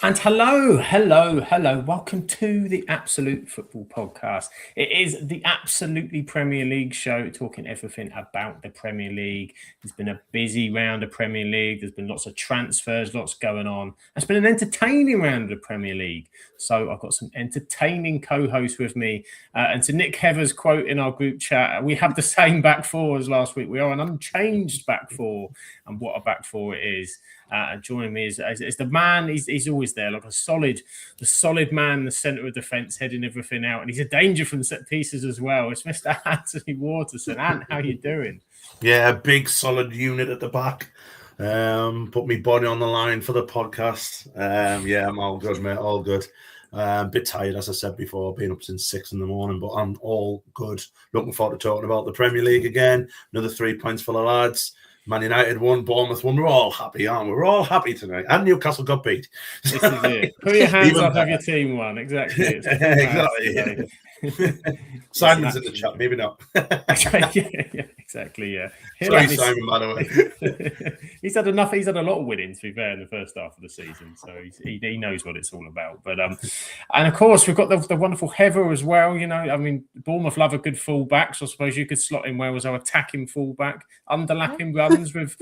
And hello. Welcome to the Absolute Football Podcast. It is the Absolutely Premier League show, talking everything about the Premier League. There's been a busy round of Premier League. There's been lots of transfers, lots going on. It's been an entertaining round of the Premier League. So I've got some entertaining co-hosts with me. And to Nick Heather's quote in our group chat, we have the same back four as last week. We are an unchanged back four. And what a back four it is. And joining me is the man. He's always there, like the solid man in the centre of defence, heading everything out, and he's a danger from set pieces as well. It's Mr. Anthony Waterson. Ant, how you doing? Yeah, big solid unit at the back. Put me body on the line for the podcast. Yeah, I'm all good, mate. All good. A bit tired, as I said before, being up since 6 a.m, but I'm all good. Looking forward to talking about the Premier League again. Another 3 points for the lads. Man United won, Bournemouth won. We're all happy, aren't we? We're all happy tonight. And Newcastle got beat. This is it. Put your hands up if your team won. Exactly. Exactly. Simon's in the chat, maybe not. yeah, exactly. Yeah. Sorry, Simon, by the way. He's had enough. He's had a lot of winning, to be fair, in the first half of the season, so he knows what it's all about. But and of course we've got the wonderful Heather as well. You know, I mean, Bournemouth love a good fullback, so I suppose you could slot in well as our attacking fullback, underlapping runs with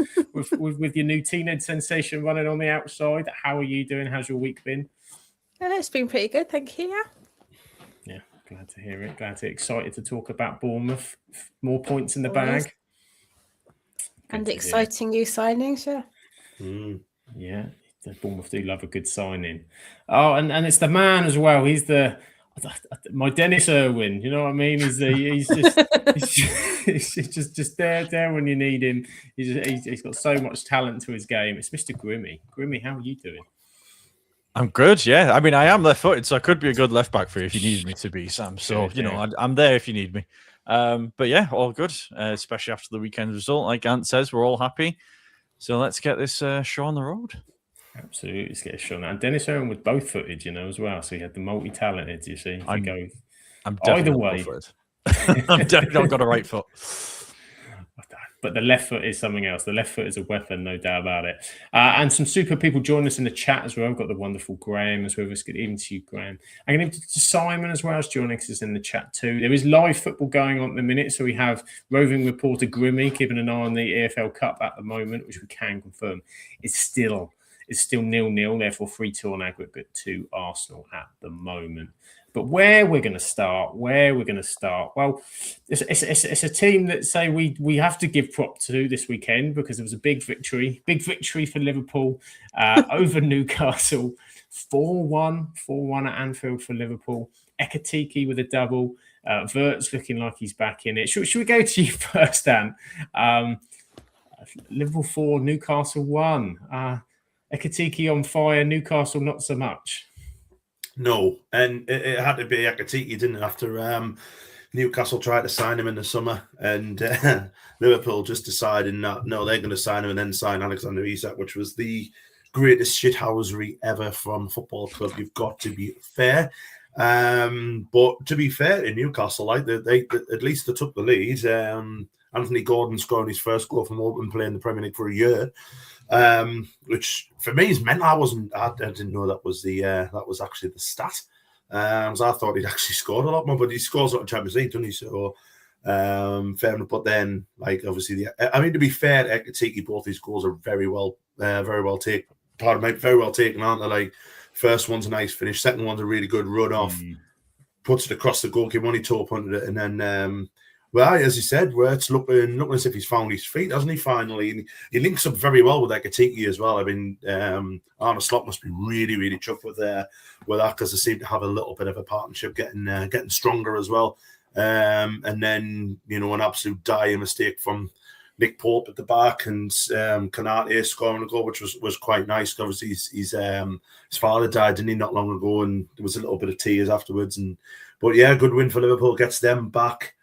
your new teenage sensation running on the outside. How are you doing? How's your week been? It's been pretty good, thank you. Yeah. Glad to hear it. Excited to talk about Bournemouth. More points in the bag. And exciting new signings, yeah. Yeah, the Bournemouth do love a good signing. Oh, and it's the man as well. He's my Dennis Irwin. You know what I mean? He's just there when you need him. He's got so much talent to his game. It's Mr. Grimmy. Grimmy, how are you doing? I'm good, yeah. I mean, I am left-footed, so I could be a good left-back for you if you needed me to be, Sam. So, you know, I'm there if you need me. But yeah, all good, especially after the weekend result. Like Ant says, we're all happy. So let's get this show on the road. Absolutely, let's get a show. And Dennis Irwin was both-footed, you know, as well. So he had the multi-talented, you see. I'm either way. I'm definitely not got a right foot. But the left foot is something else. The left foot is a weapon, no doubt about it. And some super people join us in the chat as well. We've got the wonderful Graham as well. Good evening to you, Graham. I'm going to give it to Simon as well as joining us in the chat too. There is live football going on at the minute. So we have roving reporter Grimmy keeping an eye on the EFL Cup at the moment, which we can confirm is still 0-0, therefore 3-2 on aggregate to Arsenal at the moment. But where we're going to start? Well, it's a team that say we have to give prop to this weekend because it was a big victory for Liverpool over Newcastle, 4-1 at Anfield for Liverpool. Ekatike with a double. Vert's looking like he's back in it. Should we go to you first, Dan? Liverpool 4, Newcastle 1. Ekatike on fire, Newcastle not so much. No, and it had to be Ekatike, didn't it? After Newcastle tried to sign him in the summer, and Liverpool just deciding that no, they're going to sign him and then sign Alexander Isak, which was the greatest shithousery ever from football club. You've got to be fair, but to be fair in Newcastle, like they at least they took the lead. Anthony Gordon scoring his first goal from open play in the Premier League for a year. Which for me is mental. I didn't know that was actually the stat. So I thought he'd actually scored a lot more, but he scores a lot of Champions League, doesn't he? So fair enough. But then, like obviously, to be fair, Ekatike, both these goals are very well taken. Very well taken, aren't they? Like first one's a nice finish, second one's a really good run off, puts it across the goalkeeper, only toe punted it, and then. Well, as you said, it's looking as if he's found his feet, hasn't he, finally? And he links up very well with Ekatike as well. I mean, Arne Slot must be really, really chuffed with that because they seem to have a little bit of a partnership getting stronger as well. And then, you know, an absolute dire mistake from Nick Pope at the back and Konate scoring a goal, which was quite nice. Obviously, his father died, didn't he, not long ago, and there was a little bit of tears afterwards. But yeah, good win for Liverpool, gets them back.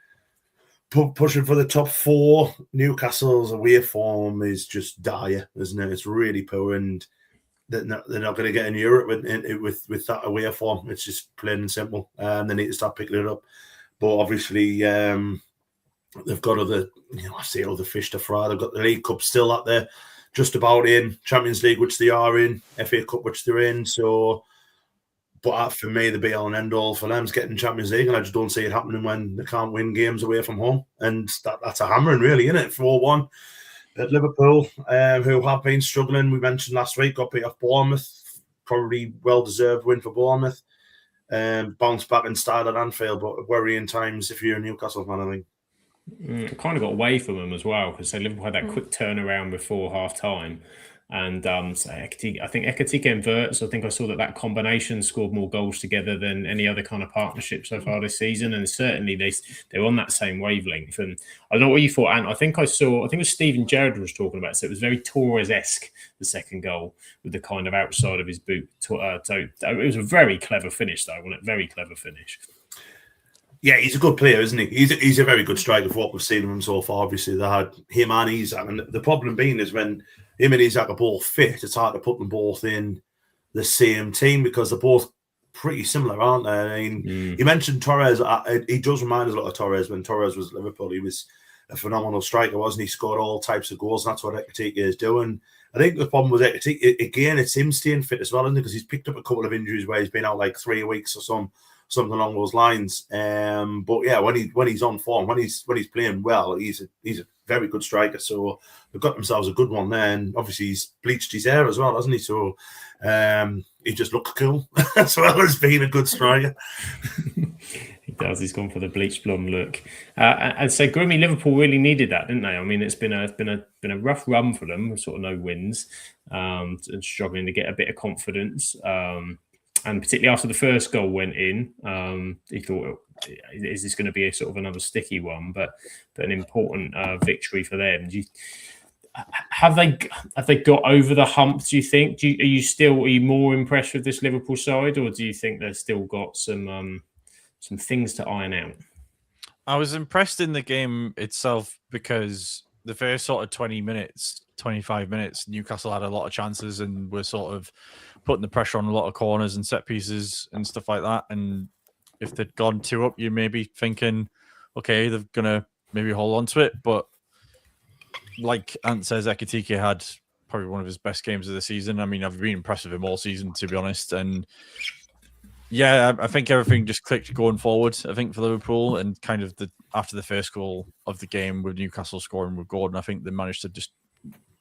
Pushing for the top 4. Newcastle's away form is just dire, isn't it? It's really poor, and they're not going to get in Europe with that away form. It's just plain and simple. They need to start picking it up. But obviously, they've got other fish to fry. They've got the League Cup still up there, just about in. Champions League, which they are in. FA Cup, which they're in. So, but for me, the be-all and end-all for them is getting Champions League, and I just don't see it happening when they can't win games away from home. And that's a hammering, really, isn't it? 4-1 at Liverpool, who have been struggling. We mentioned last week, got beat off Bournemouth. Probably well-deserved win for Bournemouth. Bounced back in style at Anfield, but worrying times if you're a Newcastle fan, I think. Kind of got away from them as well, because Liverpool had that quick turnaround before half-time. And so I think Ekitike and Wirtz, I think I saw that combination scored more goals together than any other kind of partnership so far this season. And certainly they're on that same wavelength. And I don't know what you thought, Ant. I think it was Steven Gerrard was talking about it. So it was very Torres-esque, the second goal, with the kind of outside of his boot. So it was a very clever finish, though, wasn't it? Very clever finish. Yeah, he's a good player, isn't he? He's a very good striker for what we've seen of him so far. Obviously, they had him and Isak. And the problem being is when him and Isak are both fit, it's hard to put them both in the same team because they're both pretty similar, aren't they? I mean, you mentioned Torres. He does remind us a lot of Torres. When Torres was at Liverpool, he was a phenomenal striker, wasn't he? He scored all types of goals, and that's what Ekitike is doing. I think the problem with Ekitike, again, it's him staying fit as well, isn't it? Because he's picked up a couple of injuries where he's been out like 3 weeks or something along those lines. But yeah, when he's on form, when he's playing well, he's a very good striker. So they've got themselves a good one there, and obviously he's bleached his hair as well, hasn't he? So he just looks cool as well as being a good striker. He does. He's gone for the bleached blonde look. And so Grimmy, Liverpool really needed that, didn't they? I mean, it's been a rough run for them, sort of no wins, and struggling to get a bit of confidence. And particularly after the first goal went in, he thought, is this going to be a sort of another sticky one? But an important victory for them. Have they got over the hump, do you think? Are you more impressed with this Liverpool side, or do you think they've still got some things to iron out? I was impressed in the game itself because the first sort of 20 minutes, 25 minutes, Newcastle had a lot of chances and were sort of putting the pressure on a lot of corners and set pieces and stuff like that. And if they'd gone 2 up, you may be thinking, okay, they're going to maybe hold on to it. But like Ant says, Ekitike had probably one of his best games of the season. I mean, I've been impressed with him all season, to be honest. And yeah, I think everything just clicked going forward, I think, for Liverpool. And kind of after the first goal of the game with Newcastle scoring with Gordon, I think they managed to just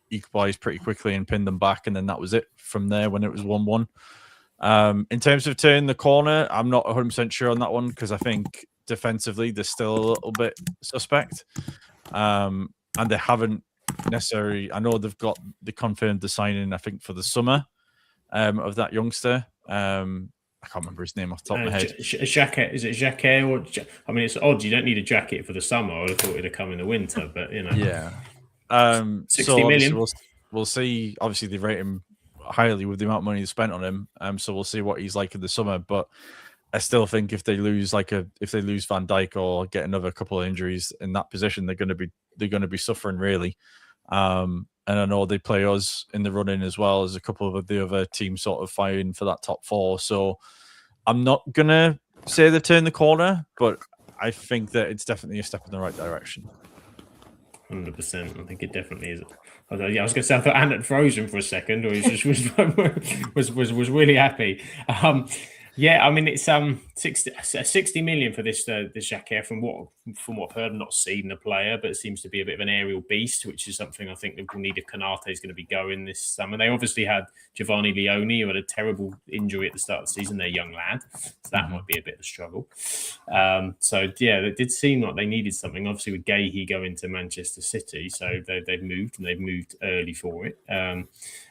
equalise pretty quickly and pin them back. And then that was it from there when it was 1-1. In terms of turning the corner, I'm not 100% sure on that one because I think defensively they're still a little bit suspect. And they haven't necessarily... I know they confirmed the signing, I think, for the summer of that youngster. I can't remember his name off the top of my head. Jacquet, is it Jacquet? I mean, it's odd. You don't need a jacket for the summer. I would have thought it'd have come in the winter, but you know. Yeah. 60 million. We'll see. Obviously, they rate him highly with the amount of money they spent on him. So we'll see what he's like in the summer. But I still think if they lose Van Dijk or get another couple of injuries in that position, they're going to be suffering really. And I know they play us in the running as well as a couple of the other teams sort of fighting for that top 4. So I'm not going to say they turn the corner, but I think that it's definitely a step in the right direction. 100%. I think it definitely is. I was going to say I thought Ant had frozen for a second, or he just was really happy. Yeah, I mean it's 60 million for this Jacquet from what I've heard. I'm not seen the player, but it seems to be a bit of an aerial beast, which is something I think Liverpool need if Konate is going to be going this summer. They obviously had Giovanni Leone, who had a terrible injury at the start of the season. They're a young lad, so that might be a bit of a struggle. So yeah, it did seem like they needed something. Obviously with Gahey going to Manchester City, so they've moved early for it.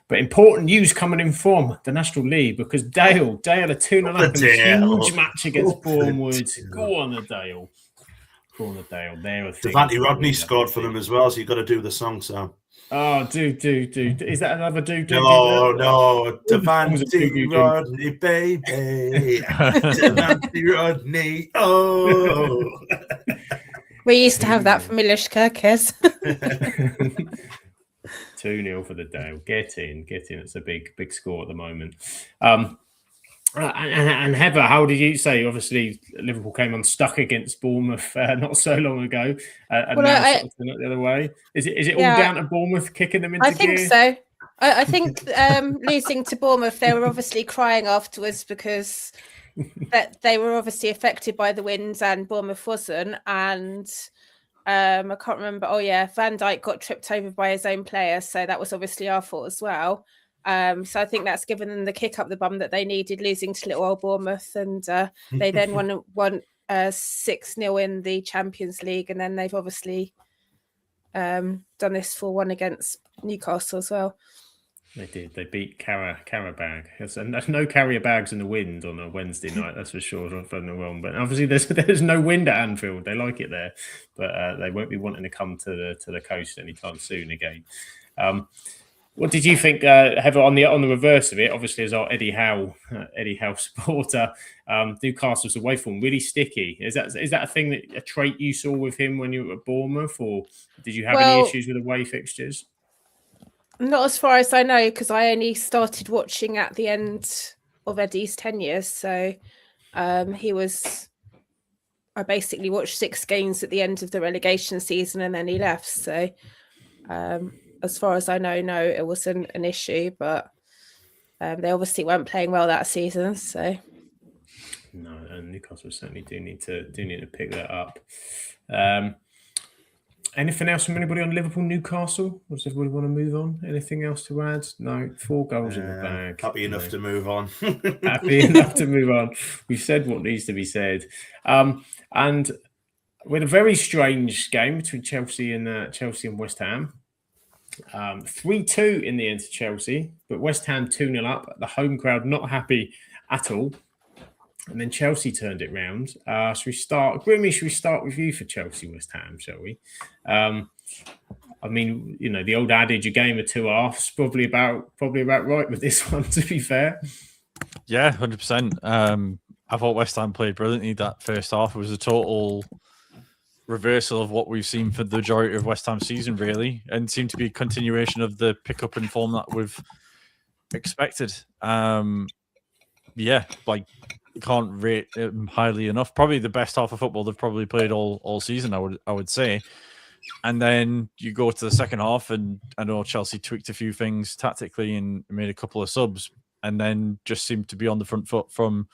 But important news coming in from the National League because Dale are 2-0 up in a huge match against Bournemouth. Go on, Dale. Go on the Dale. There, Devante Rodney scored for them as well, so you've got to do the song, Sam. Oh, do. Is that another do? No, Devante Rodney, baby. Devante Rodney, oh. We used to have that from Milish Kirkes. 2-0 for the Dale. Get in. It's a big score at the moment. And Heather, how did you say? Obviously, Liverpool came unstuck against Bournemouth not so long ago, and now sort of turned it the other way. Is it all down to Bournemouth kicking them into gear? I think so. I think losing to Bournemouth, they were obviously crying afterwards because that they were obviously affected by the winds and Bournemouth wasn't. And I can't remember. Oh yeah, Van Dijk got tripped over by his own player, so that was obviously our fault as well. So I think that's given them the kick up the bum that they needed, losing to little old Bournemouth, and they then won 6-0 in the Champions League, and then they've obviously done this 4-1 against Newcastle as well. They did. They beat Carabag. There's no carrier bags in the wind on a Wednesday night, that's for sure. If I'm not wrong, but obviously there's no wind at Anfield. They like it there, but they won't be wanting to come to the coast anytime soon again. What did you think, Heather, on the reverse of it? Obviously, as our Eddie Howe supporter, Newcastle's away form really sticky. Is that a trait you saw with him when you were at Bournemouth, or did you have any issues with away fixtures? Not as far as I know, because I only started watching at the end of Eddie's tenure. So I basically watched 6 games at the end of the relegation season, and then he left. So. As far as I know, no, it wasn't an issue, but they obviously weren't playing well that season. So no, and Newcastle certainly do need to pick that up. Anything else from anybody on Liverpool, Newcastle? Or does everybody want to move on? Anything else to add? No, 4 goals in the bag. Happy enough to move on. Happy enough to move on. We've said what needs to be said, and we had a very strange game between Chelsea and West Ham. 3-2 in the end to Chelsea, but West Ham 2-0 up. The home crowd not happy at all. And then Chelsea turned it round. Should we start? Grimmy, should we start with you for Chelsea West Ham, shall we? I mean, you know, the old adage, a game of 2 halves, probably about right with this one, to be fair. Yeah, 100%. I thought West Ham played brilliantly that first half. It was a total reversal of what we've seen for the majority of West Ham season, really, and seemed to be a continuation of the pickup in form that we've expected. Yeah, like, can't rate it highly enough. Probably the best half of football they've probably played all season, I would say. And then you go to the second half, and I know Chelsea tweaked a few things tactically and made a couple of subs, and then just seemed to be on the front foot from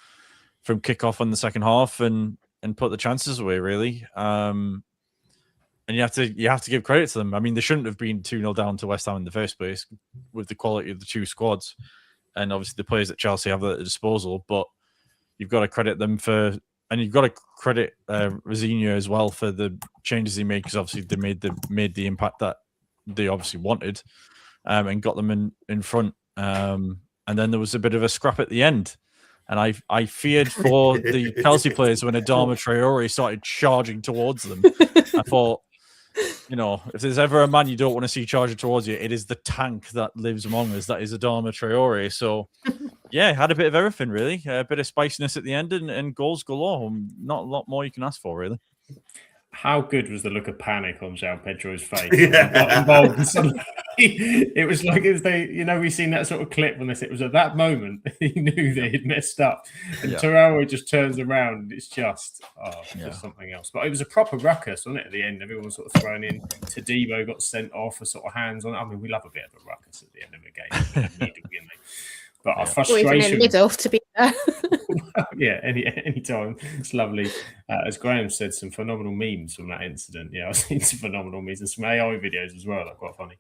kickoff on the second half and put the chances away, really. And you have to give credit to them. I mean, they shouldn't have been 2-0 down to West Ham in the first place with the quality of the 2 squads and obviously the players that Chelsea have at their disposal. But you've got to credit them and you've got to credit Rosenior as well for the changes he made, because obviously they made the impact that they obviously wanted, and got them in front. And then there was a bit of a scrap at the end. And I feared for the Chelsea players when Adama Traore started charging towards them. I thought, you know, if there's ever a man you don't want to see charging towards you, it is the tank that lives among us. That is Adama Traore. So, yeah, had a bit of everything, really. A bit of spiciness at the end and goals galore. Not a lot more you can ask for, really. How good was the look of panic on João Pedro's face? Yeah. It was like we've seen that sort of clip when it was at that moment he knew that he'd messed up, and Traore just turns around and it's just something else. But it was a proper ruckus, wasn't it? At the end, everyone was sort of thrown in. Tadibo got sent off for sort of hands on. I mean, we love a bit of a ruckus at the end of a game. But our frustration, or even in the middle, to be there. Yeah, any time. It's lovely. As Graham said, some phenomenal memes from that incident. Yeah, I've seen some phenomenal memes and some AI videos as well. They're quite funny.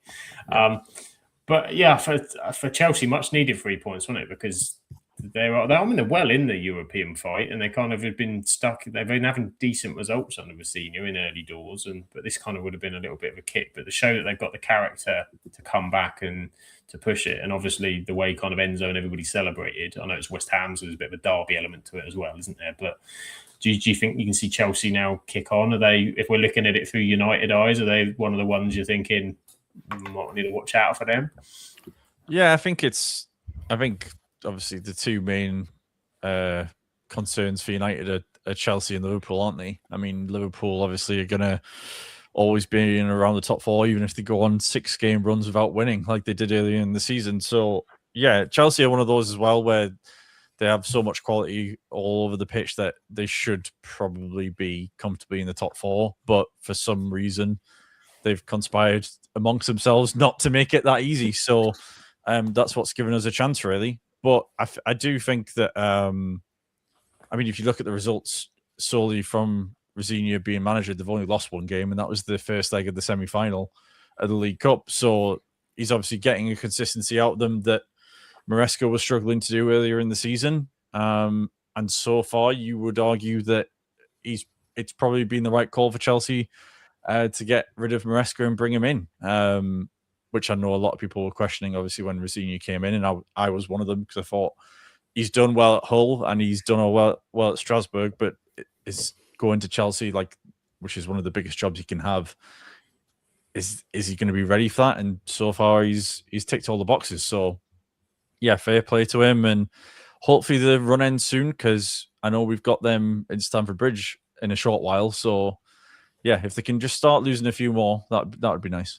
But yeah, for Chelsea, much needed 3 points, wasn't it? Because they're well in the European fight, and they kind of have been stuck. They've been having decent results under Mourinho in early doors, but this kind of would have been a little bit of a kick. But to show that they've got the character to come back and to push it, and obviously the way kind of Enzo and everybody celebrated. I know it's West Ham, so there's a bit of a derby element to it as well, isn't there? But do you think you can see Chelsea now kick on? Are they, if we're looking at it through United eyes, are they one of the ones you're thinking might need to watch out for them? Yeah, I think obviously the two main concerns for United are Chelsea and Liverpool, aren't they? I mean, Liverpool obviously are going to always be in around the top four, even if they go on 6-game runs without winning, like they did earlier in the season. So, yeah, Chelsea are one of those as well where they have so much quality all over the pitch that they should probably be comfortably in the top four. But for some reason, they've conspired amongst themselves not to make it that easy. So that's what's given us a chance, really. But I do think that, I mean, if you look at the results solely from Rosenior being manager, they've only lost one game, and that was the first leg of the semi-final of the League Cup. So he's obviously getting a consistency out of them that Maresca was struggling to do earlier in the season. And so far, you would argue that it's probably been the right call for Chelsea to get rid of Maresca and bring him in, which I know a lot of people were questioning, obviously, when Rosenior came in, and I was one of them because I thought he's done well at Hull and he's done well at Strasbourg, but is going to Chelsea, which is one of the biggest jobs he can have. Is he going to be ready for that? And so far, he's ticked all the boxes. So, yeah, fair play to him, and hopefully the run ends soon because I know we've got them in Stamford Bridge in a short while. So, yeah, if they can just start losing a few more, that would be nice.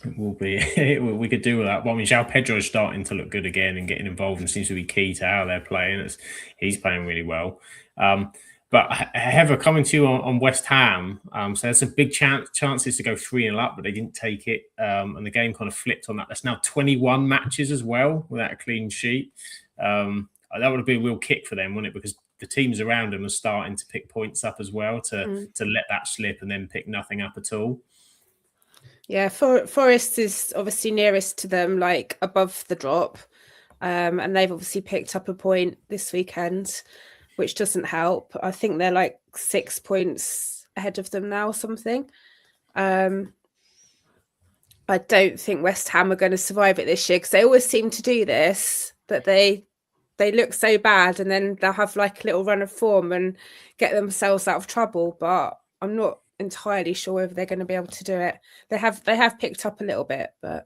It will be. We could do with that. Well, I mean, João Pedro is starting to look good again and getting involved, and seems to be key to how they're playing. He's playing really well. But Heather, coming to you on West Ham, so there's some big chances to go 3-0 up, but they didn't take it, and the game kind of flipped on that. That's now 21 matches as well without a clean sheet. That would be a real kick for them, wouldn't it? Because the teams around them are starting to pick points up as well to let that slip and then pick nothing up at all. Yeah, Forest is obviously nearest to them, like above the drop, and they've obviously picked up a point this weekend, which doesn't help. I think they're like 6 points ahead of them now or something. I don't think West Ham are going to survive it this year because they always seem to do this, that they look so bad and then they'll have like a little run of form and get themselves out of trouble. But I'm not entirely sure whether they're going to be able to do it. They have picked up a little bit, but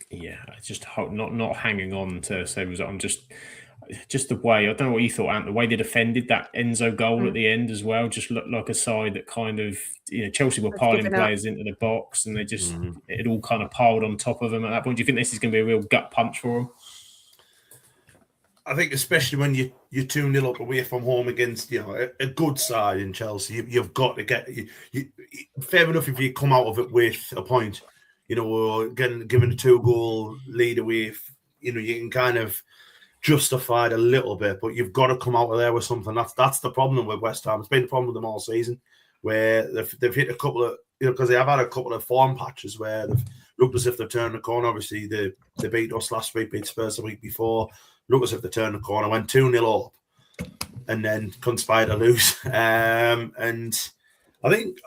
yeah, just not hanging on to say result. I'm just the way, I don't know what you thought, Ant, the way they defended that Enzo goal at the end as well just looked like a side that kind of, Chelsea were piling players into the box and they just it all kind of piled on top of them at that point. Do you think this is going to be a real gut punch for them? I think especially when you're 2-0 up away from home against a good side in Chelsea, you've got to get fair enough if you come out of it with a point, or given a 2-goal lead away, you can kind of justify it a little bit, but you've got to come out of there with something. That's the problem with West Ham. It's been the problem with them all season, where they've hit a couple of because they have had a couple of form patches where they've looked as if they've turned the corner. Obviously, they beat us last week, beat Spurs the week before. Look as if they turned the corner, went 2-0 up, and then conspired to lose. And I think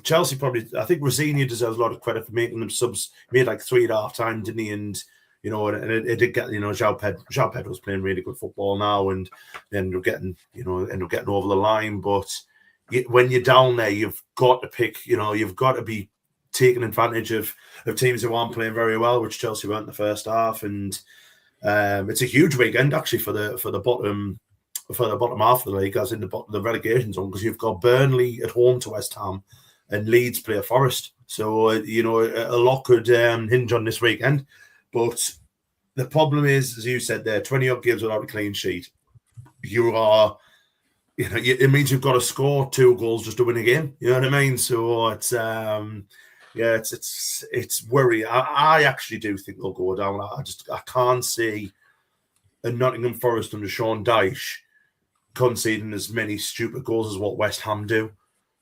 Chelsea probably. I think Rosenior deserves a lot of credit for making them subs. He made like 3 at half time, didn't he? And and it did get João Pedro's playing really good football now, and then ended up getting over the line. But when you're down there, you've got to pick. You've got to be taking advantage of teams who aren't playing very well, which Chelsea weren't in the first half, and. It's a huge weekend actually for the bottom half of the league, as in the relegation zone, because you've got Burnley at home to West Ham and Leeds play Forest. So a lot could hinge on this weekend. But the problem is, as you said there, 20 odd games without a clean sheet. It means you've got to score 2 goals just to win a game. You know what I mean? So it's. It's worrying. I actually do think they'll go down. I can't see a Nottingham Forest under Sean Dyche conceding as many stupid goals as what West Ham do.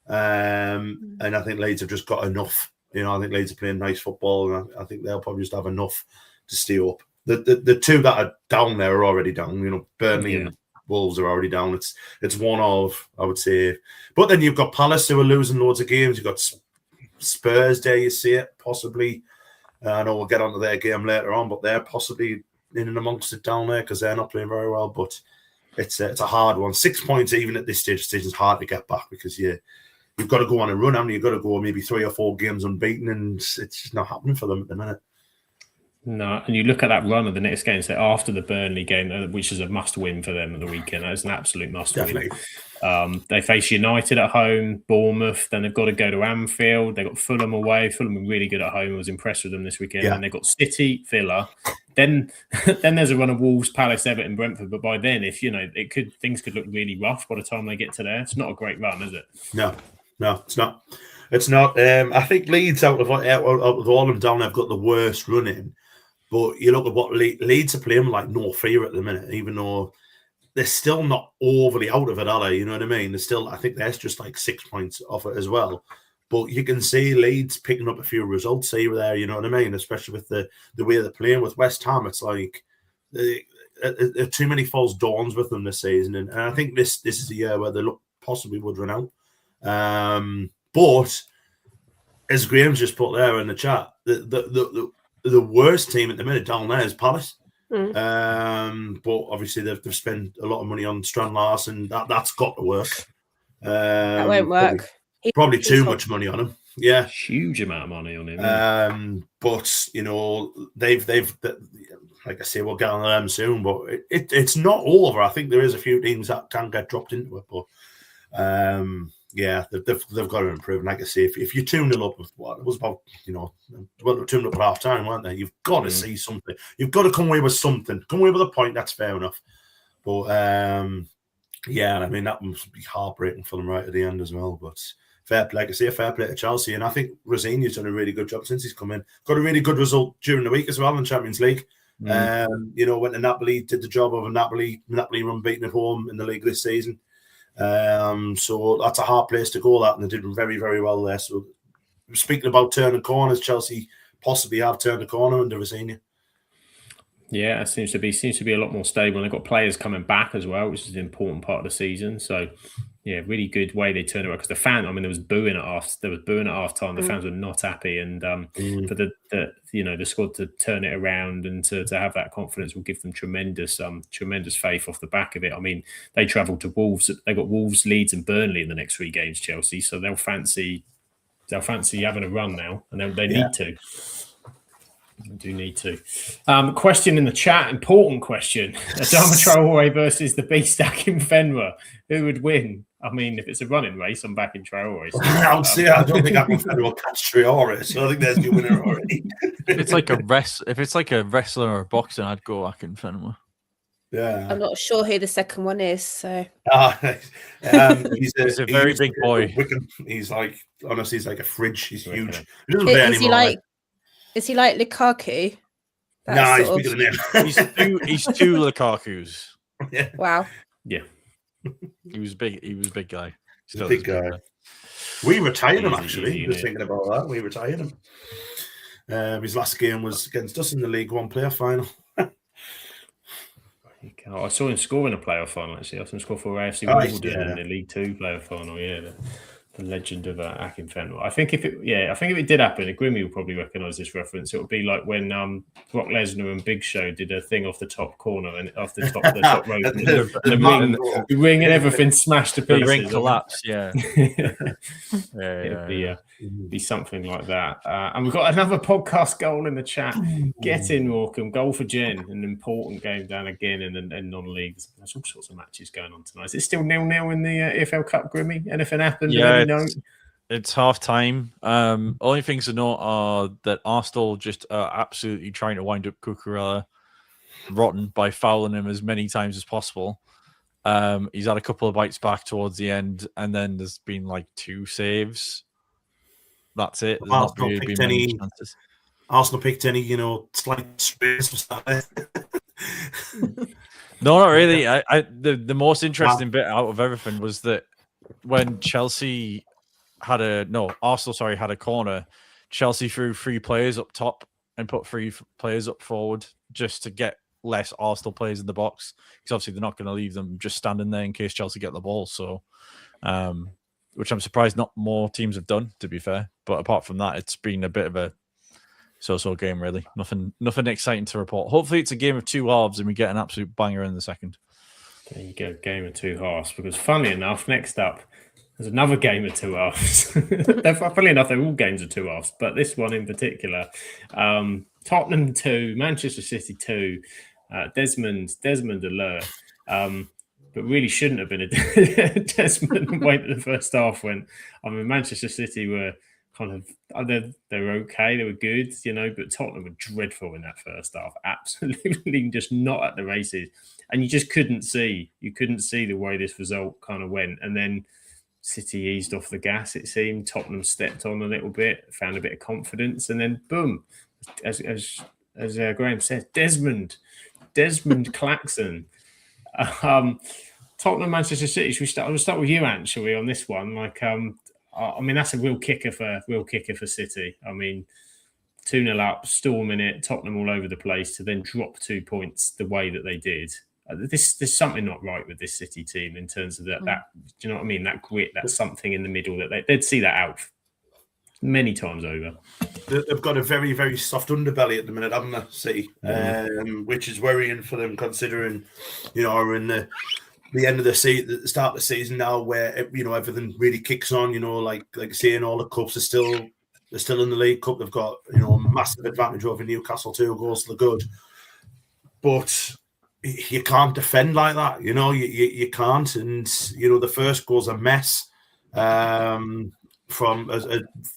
And I think Leeds have just got enough. I think Leeds are playing nice football, and I think they'll probably just have enough to stay up. The two that are down there are already down. You know, Burnley and Wolves are already down. It's one of, I would say. But then you've got Palace who are losing loads of games. You've got Spurs, dare you see it, possibly. I know we'll get onto their game later on, but they're possibly in and amongst it down there because they're not playing very well. But it's a hard one. 6 points even at this stage of the season is hard to get back because you've got to go on a run. I mean, you've got to go maybe 3 or 4 games unbeaten, and it's just not happening for them at the minute. No, and you look at that run of the next game, so after the Burnley game, which is a must-win for them at the weekend. That is an absolute must-win. They face United at home, Bournemouth, then they've got to go to Anfield. They've got Fulham away. Fulham are really good at home. I was impressed with them this weekend. And they've got City, Villa. Then there's a run of Wolves, Palace, Everton, Brentford. But by then, things could look really rough by the time they get to there. It's not a great run, is it? No, it's not. It's not. I think Leeds out of all of them down, they've got the worst running. But you look at what Leeds are playing like no fear at the minute, even though they're still not overly out of it, are they? You know what I mean? They're still, I think that's just like 6 points off it as well. But you can see Leeds picking up a few results here or there, you know what I mean? Especially with the way they're playing with West Ham. It's like too many false dawns with them this season. And I think this is the year where they possibly would run out. But as Graham's just put there in the chat, the worst team at the minute down there is Palace. But obviously they've spent a lot of money on Strand Larsen. That's got to work. That won't work. Probably too much money on him. Yeah, huge amount of money on him. But you know they've like I say, we'll get on them soon. But it's not over. I think there is a few teams that can get dropped into it. But yeah, they've got to improve. And like I say, if you're 2-0 up with what it was about, 2-0 up at half time, weren't they? You've got to see something. You've got to come away with something. Come away with a point. That's fair enough. But yeah, I mean that must be heartbreaking for them right at the end as well. But fair play, like I say, fair play to Chelsea, and I think Rosenior's done a really good job since he's come in. Got a really good result during the week as well in Champions League. Went to Napoli, did the job of a Napoli unbeaten at home in the league this season. So that's a hard place to go, that, and they did very, very well there. So speaking about turning corners, Chelsea possibly have turned a corner under Rosenior. Yeah, it seems to be a lot more stable. And they've got players coming back as well, which is an important part of the season. So yeah, really good way they turned it around. Because the fan, there was booing at half time. The fans were not happy, and for the squad to turn it around and to have that confidence will give them tremendous faith off the back of it. I mean, they travelled to Wolves. They got Wolves, Leeds, and Burnley in the next 3 games. Chelsea, so they'll fancy having a run now, and they need to. I do need to. Question in the chat, important question. Adama Traore versus the Beast Akinfenwa. Who would win? I mean, if it's a running race, I'm backing Traore. So, I don't think Akinfenwa will catch Traore, so I think there's your winner already. If it's like a wrestler or a boxer, I'd go Akinfenwa. Yeah, I'm not sure who the second one is. So he's a very big boy. He's like, honestly, he's like a fridge. He's huge. Is he like Lukaku? No, he's bigger than him. He's two Lukakus. Yeah. Wow. Yeah. He was big. He was a big guy. Still big guy. We retired him, actually. Just thinking about that. We retired him. His last game was against us in the League One playoff final. I saw him score in a playoff final, actually. I saw him score for AFC Wimbledon in the League Two playoff final. Yeah, the legend of Akinfenwa. I think if it did happen, Grimmy will probably recognise this reference. It would be like when Brock Lesnar and Big Show did a thing off the top corner and off the top rope, and the ring and everything smashed to pieces. The ring collapsed. Yeah, It'd be something like that. And we've got another podcast goal in the chat. Get in, Morecambe. Goal for Jen. An important game down again in non-leagues. There's all sorts of matches going on tonight. Is it still 0-0 in the EFL Cup, Grimmy? Anything happened? Yeah, it's half time. Only things to note are that Arsenal just are absolutely trying to wind up Cucurella rotten by fouling him as many times as possible. He's had a couple of bites back towards the end, and then there's been like 2 saves. That's it. Arsenal picked any, slight space. No, not really. The most interesting bit out of everything was that when Arsenal had a corner, Chelsea threw 3 players up top and put 3 players up forward just to get less Arsenal players in the box, because obviously they're not going to leave them just standing there in case Chelsea get the ball. So, which I'm surprised not more teams have done, to be fair. But apart from that, it's been a bit of a so-so game, really. Nothing exciting to report. Hopefully it's a game of 2 halves and we get an absolute banger in the second. There you go, game of 2 halves. Because funnily enough, next up, there's another game of 2 halves. Funnily enough, they're all games of 2 halves, but this one in particular, Tottenham 2, Manchester City 2, Desmond alert. But really shouldn't have been a Desmond wait at the first half when, I mean, Manchester City were kind of, they were okay, they were good, but Tottenham were dreadful in that first half. Absolutely just not at the races. And you just couldn't see the way this result kind of went. And then City eased off the gas, it seemed. Tottenham stepped on a little bit, found a bit of confidence, and then boom, as Graham said, Desmond Claxon. Tottenham, Manchester City. We'll start with you, Ant, shall we, on this one? I mean, that's a real kicker for City. I mean, 2-0 up, storming it, Tottenham all over the place, to then drop 2 points the way that they did. There's something not right with this City team in terms of that. Do you know what I mean? That grit, that something in the middle that they'd see that out many times over. They've got a very, very soft underbelly at the minute, haven't they, City? Which is worrying for them, considering, are in the end of the start of the season now, where everything really kicks on. Like saying, all the cups they're still in the League Cup. They've got a massive advantage over Newcastle, 2 goals to the good, but you can't defend like that. You can't, and the first goal's a mess. From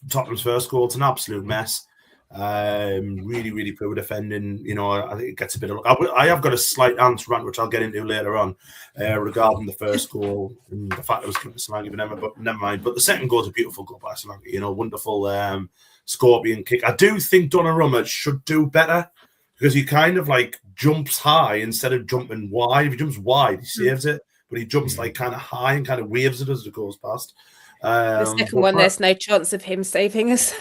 Tottenham's first goal, it's an absolute mess. Really, really poor defending. I think it gets a bit of. I have got a slight answer rant, which I'll get into later on, regarding the first goal and the fact it was coming to Solanke, but never mind. But the second goal is a beautiful goal by Solanke. Wonderful scorpion kick. I do think Donnarumma should do better, because he kind of jumps high instead of jumping wide. If he jumps wide, he saves it, but he jumps kind of high and kind of waves it as it goes past. The second one, there's no chance of him saving us.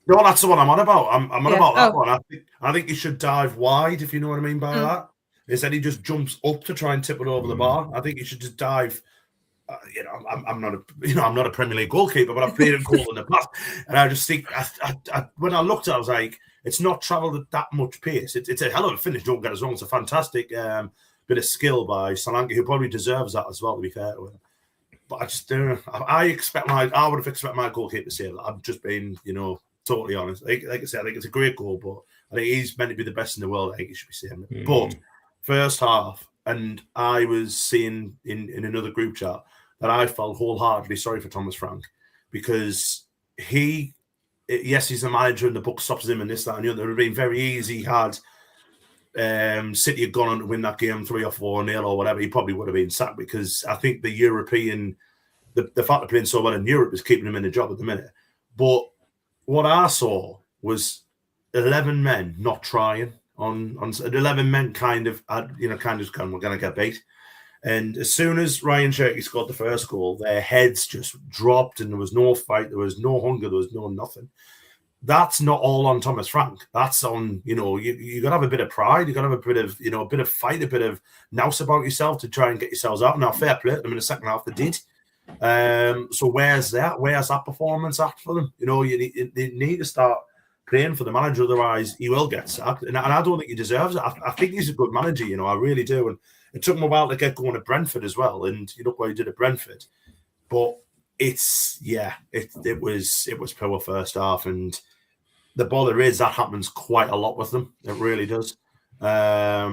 No, that's the one I'm on about. I'm on about that one. I think he should dive wide, if you know what I mean by that. Instead, he just jumps up to try and tip it over the bar. I think he should just dive. I'm not a Premier League goalkeeper, but I've played a goal in the past, and I just think when I looked at it, I was like, it's not travelled at that much pace. It's a hell of a finish. Don't get us wrong. It's a fantastic bit of skill by Solanke, who probably deserves that as well, to be fair to him. But I just don't know. I would have expected my goalkeeper to save that. I'm just being, totally honest. Like I said, I think it's a great goal, but I think he's meant to be the best in the world. I think he should be saving it. But first half, and I was seeing in another group chat that I felt wholeheartedly sorry for Thomas Frank, because he's the manager and the book stops him and this, that, and the other. It would have been very easy had City had gone on to win that game 3 or 4-0 or whatever. He probably would have been sacked, because I think the fact of playing so well in Europe is keeping him in the job at the minute. But what I saw was 11 men not trying on 11 men kind of we're going to get beat. And as soon as Ryan Cherky scored the first goal, their heads just dropped, and there was no fight, there was no hunger, there was no nothing. That's not all on Thomas Frank. That's on, you got to have a bit of pride. You got to have a bit of, a bit of fight, a bit of nous about yourself to try and get yourselves out. Now, fair play to them in the second half, they did. So where's that? Where's that performance at for them? You need to start playing for the manager, otherwise he will get sacked. And I don't think he deserves it. I think he's a good manager, I really do. And it took him a while to get going at Brentford as well. And you look what he did at Brentford. But it was poor first half, and the bother is that happens quite a lot with them. It really does. But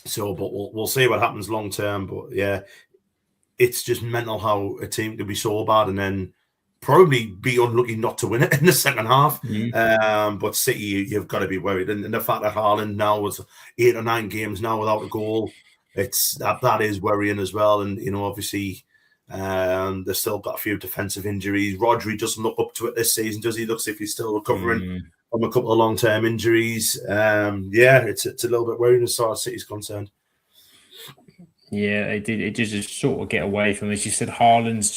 we'll see what happens long term. But yeah, it's just mental how a team could be so bad and then probably be unlucky not to win it in the second half. But City, you've got to be worried, and the fact that Haaland now was 8 or 9 games now without a goal, that is worrying as well. And obviously. They've still got a few defensive injuries. Rodri doesn't look up to it this season, does he? Looks as if he's still recovering from a couple of long-term injuries. It's a little bit worrying as far as City's concerned. Yeah, it did. It just sort of get away from, as you said, Haaland's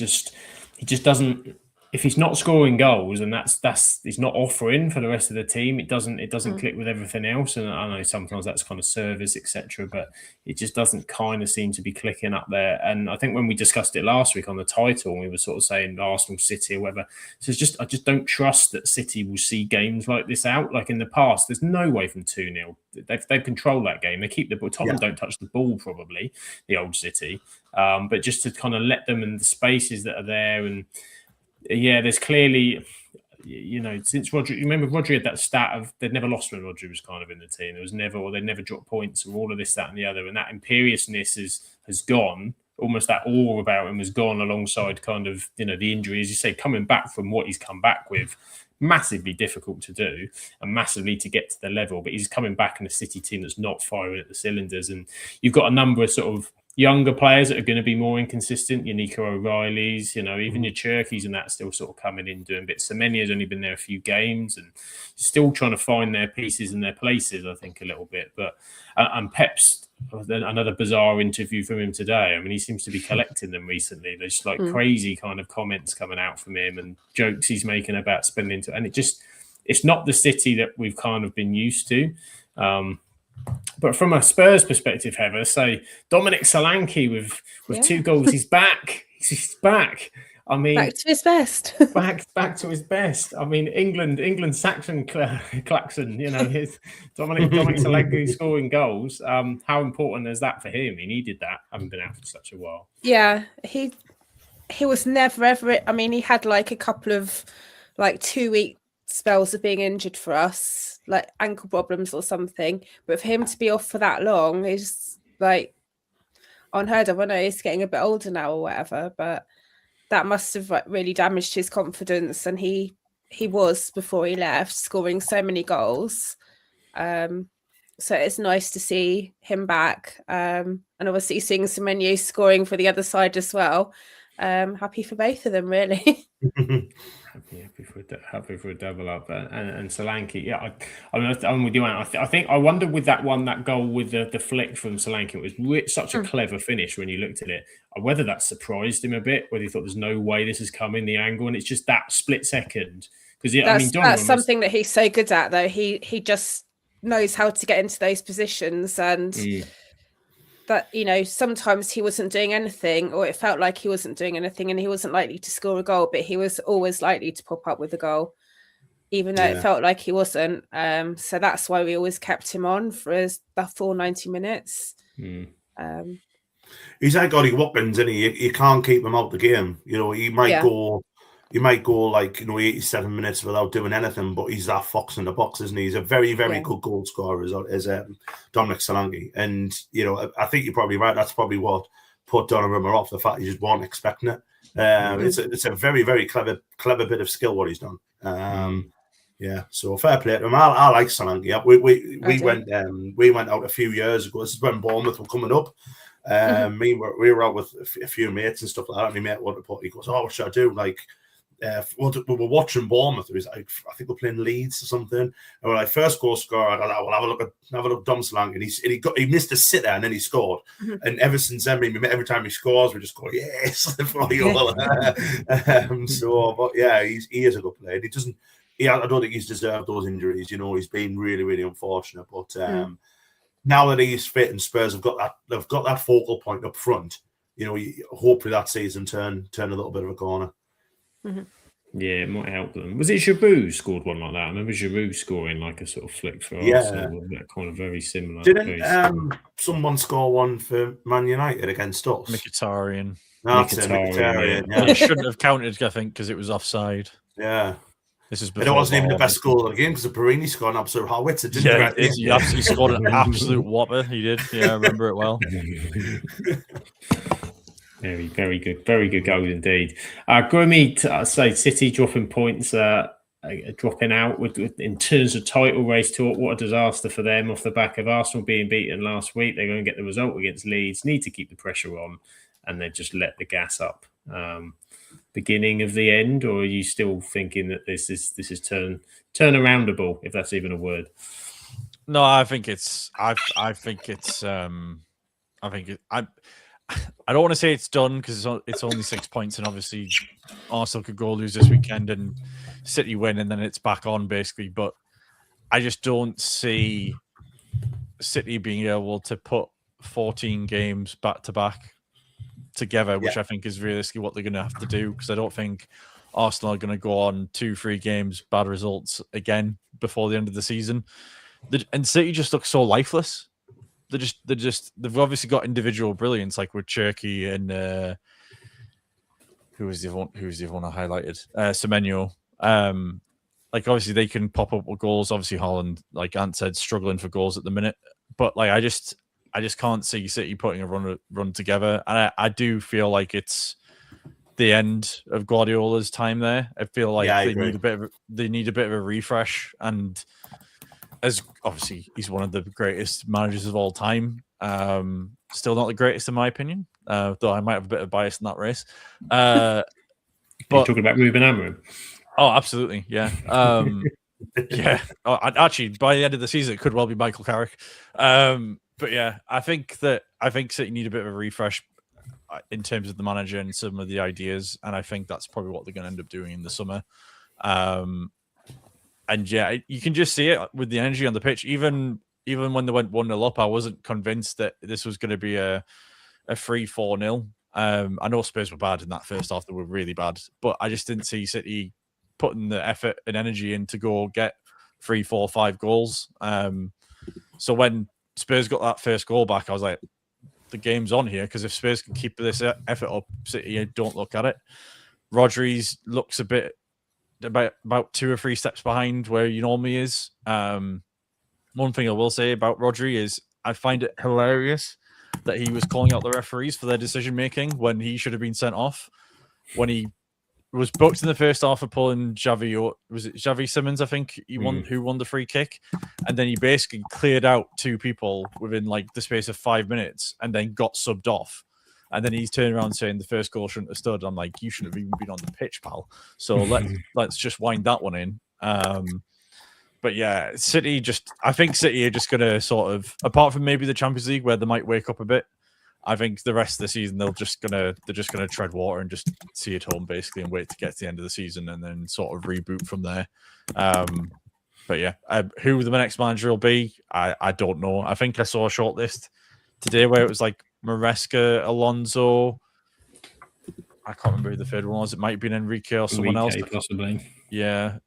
he just doesn't if he's not scoring goals and that's he's not offering for the rest of the team, it doesn't click with everything else. And I know sometimes that's kind of service, etc., but it just doesn't kind of seem to be clicking up there. And I think when we discussed it last week on the title, we were sort of saying Arsenal, City, or whatever. So I just don't trust that City will see games like this out. Like in the past, there's no way from 2-0. They've controlled that game. They keep the ball. Tottenham don't touch the ball, probably, the old City. But just to kind of let them in the spaces that are there. And yeah, there's clearly, since Rodri, remember Rodri had that stat of they'd never lost when Rodri was kind of in the team. There was never, or they'd never dropped points, or all of this, that, and the other. And that imperiousness has gone. Almost that awe about him has gone alongside kind of, the injury, as you say, coming back from what he's come back with. Massively difficult to do and massively to get to the level, but he's coming back in a City team that's not firing at the cylinders. And you've got a number of sort of younger players that are going to be more inconsistent. Your Nico O'Reillys, even your Cherkis and that still sort of coming in doing bits. Semenia's only been there a few games and still trying to find their pieces and their places, I think, a little bit. But and Pep's another bizarre interview from him today. I mean, he seems to be collecting them recently. There's like crazy kind of comments coming out from him and jokes he's making about spending and it's not the City that we've kind of been used to. But from a Spurs perspective, Heather, say Dominic Solanke with 2 goals, he's back. He's back. I mean, back to his best. back to his best. I mean, England Saxon klaxon. Dominic Solanke scoring goals. How important is that for him? He needed that. Having been out for such a while. Yeah, he was never ever. I mean, he had like a couple of 2-week spells of being injured for us, like ankle problems or something. But for him to be off for that long is like unheard of. I know he's getting a bit older now or whatever, but that must have really damaged his confidence. And he was, before he left, scoring so many goals. So it's nice to see him back. And obviously seeing Semenyo scoring for the other side as well. Happy for both of them, really. happy for a double up and Solanke. Yeah, I'm with you. I think I wonder with that goal with the flick from Solanke. It was such a clever finish when you looked at it. Whether that surprised him a bit, whether he thought there's no way this is coming, the angle, and it's just that split second. Because that's something that he's so good at, though. He just knows how to get into those positions, and that sometimes he wasn't doing anything, or it felt like he wasn't doing anything, and he wasn't likely to score a goal, but he was always likely to pop up with a goal, even though it felt like he wasn't. So that's why we always kept him on for the full 90 minutes. He's like Ollie Watkins, and you can't keep him out the game. He might go. He might go 87 minutes without doing anything, but he's that fox in the box, isn't he? He's a very, very good goal scorer as Dominic Solanke. And, I think you're probably right. That's probably what put Donnarumma off, the fact he just wasn't expecting it. It's a very, very clever bit of skill what he's done. So fair play to him. I like Solanke. We went out a few years ago. This is when Bournemouth were coming up. We were out with a few mates and stuff like that. And my mate wanted to put, he goes, "Oh, what should I do?" We were watching Bournemouth. It was I think we're playing Leeds or something. And when I first goal scorer, I got, "Well, have a look, Dom Solanke," and he missed a sitter and then he scored. And ever since then, every time he scores, we just go, "Yes!" But yeah, he is a good player. I don't think he's deserved those injuries. He's been really, really unfortunate. But now that he's fit and Spurs have got that focal point up front, hopefully that sees them turn a little bit of a corner. Yeah, it might help them. Was it Giroud scored one like that? I remember Giroud scoring like a sort of flick for Arsenal. That kind of very similar. Didn't someone score one for Man United against us? Mkhitaryan. Mkhitaryan. Yeah. It shouldn't have counted, I think, because it was offside. Yeah. This is it wasn't even the best goal of the game because Perini scored an absolute howitzer, didn't he? He absolutely scored an absolute whopper. He did. Yeah, I remember it well. Very, very good goal indeed. Grimmy, I say City dropping points, dropping out in terms of title race talk. What a disaster for them off the back of Arsenal being beaten last week. They're going to get the result against Leeds. Need to keep the pressure on, and they just let the gas up. Beginning of the end, or are you still thinking that this is turnaroundable, if that's even a word? No, I think it's. I don't want to say it's done because it's only 6 points, and obviously Arsenal could go lose this weekend and City win, and then it's back on basically. But I just don't see City being able to put 14 games back to back together, which I think is realistically what they're going to have to do, because I don't think Arsenal are going to go on 2-3 games bad results again before the end of the season. And City just looks so lifeless. They've obviously got individual brilliance, like with Cherky and who was the other one I highlighted? Semenyo. Like obviously they can pop up with goals. Obviously Haaland, like Ant said, struggling for goals at the minute. But like I just can't see City putting a run together. And I do feel like it's the end of Guardiola's time there. I feel like they need a bit of a refresh. And as obviously he's one of the greatest managers of all time. Still not the greatest in my opinion, though I might have a bit of bias in that race. But you're talking about Ruben Amorim. Oh, absolutely, yeah, yeah. Oh, actually, by the end of the season, it could well be Michael Carrick. But yeah, I think City need a bit of a refresh in terms of the manager and some of the ideas, and I think that's probably what they're going to end up doing in the summer. And yeah, you can just see it with the energy on the pitch. Even when they went 1-0 up, I wasn't convinced that this was going to be a 3-4-0. I know Spurs were bad in that first half; they were really bad, but I just didn't see City putting the effort and energy in to go get 3, 4, 5 goals. So when Spurs got that first goal back, I was like, the game's on here, because if Spurs can keep this effort up, City don't look at it. Rodri's looks a bit about 2 or 3 steps behind where he normally is. One thing I will say about Rodri is I find it hilarious that he was calling out the referees for their decision making when he should have been sent off. When he was booked in the first half for pulling Xavi, or was it Xavi Simons? I think who won the free kick, and then he basically cleared out 2 people within like the space of 5 minutes, and then got subbed off. And then he's turning around saying the first goal shouldn't have stood. I'm like, you shouldn't have even been on the pitch, pal. So let's just wind that one in. But yeah, I think City are just going to sort of, apart from maybe the Champions League where they might wake up a bit, I think the rest of the season they're just gonna tread water and just see it home basically, and wait to get to the end of the season and then sort of reboot from there. But yeah, who the next manager will be, I don't know. I think I saw a short list today where it was like Maresca, Alonso. I can't remember who the third one was. It might have been Enrique or someone else. Possibly. Yeah.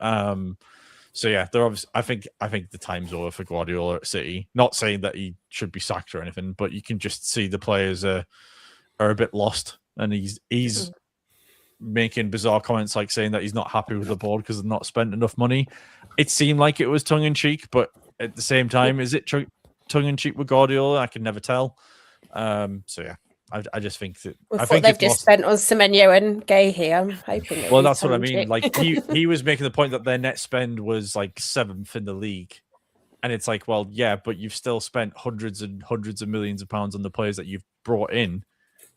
So yeah, they're obviously. I think the time's over for Guardiola at City. Not saying that he should be sacked or anything, but you can just see the players are a bit lost, and he's making bizarre comments like saying that he's not happy with the board because they've not spent enough money. It seemed like it was tongue in cheek, but at the same time, is it tongue in cheek with Guardiola? I can never tell. So yeah. I just think that I think they've just spent on Semenyo and Gay here. I'm hoping. Well, that's what I mean. Like he was making the point that their net spend was like 7th in the league, and it's like, well, yeah, but you've still spent hundreds and hundreds of millions of pounds on the players that you've brought in.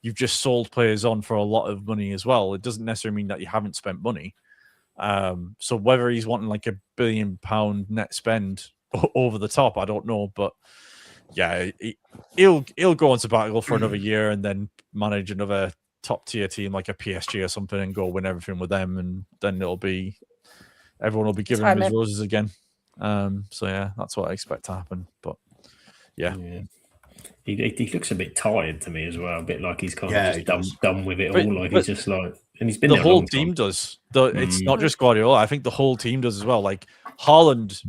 You've just sold players on for a lot of money as well. It doesn't necessarily mean that you haven't spent money. So whether he's wanting like £1 billion net spend over the top, I don't know, but. Yeah, he'll go on sabbatical for another year and then manage another top tier team like a PSG or something and go win everything with them, and then everyone will be giving him his roses again. So yeah, that's what I expect to happen. But yeah. He looks a bit tired to me as well, a bit like he's kind of just done with it all. Like he's just like, and he's been the whole team does. It's not just Guardiola. I think the whole team does as well. Like Haaland.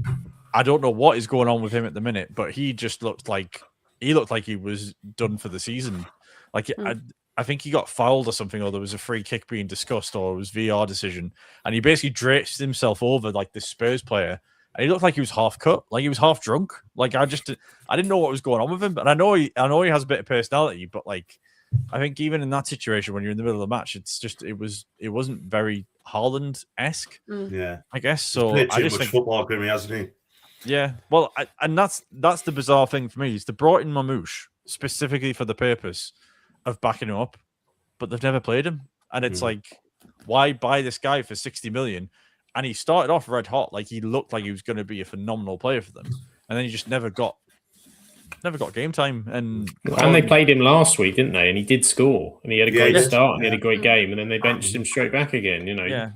I don't know what is going on with him at the minute, but he just looked like he was done for the season. Like I think he got fouled or something, or there was a free kick being discussed, or it was VR decision, and he basically draped himself over like this Spurs player, and he looked like he was half cut, like he was half drunk. Like I didn't know what was going on with him, but I know he has a bit of personality, but like I think even in that situation when you're in the middle of the match, it wasn't very Haaland-esque. Yeah, I guess so. He's played too much football, Grimmy, hasn't he? Yeah, well, and that's the bizarre thing for me is they brought in Mamouche specifically for the purpose of backing him up, but they've never played him, and it's like, why buy this guy for 60 million? And he started off red hot, like he looked like he was going to be a phenomenal player for them, and then he just never got never got game time. And they played him last week, didn't they? And he did score, and he had a great start, and he had a great game, and then they benched him straight back again. Yeah,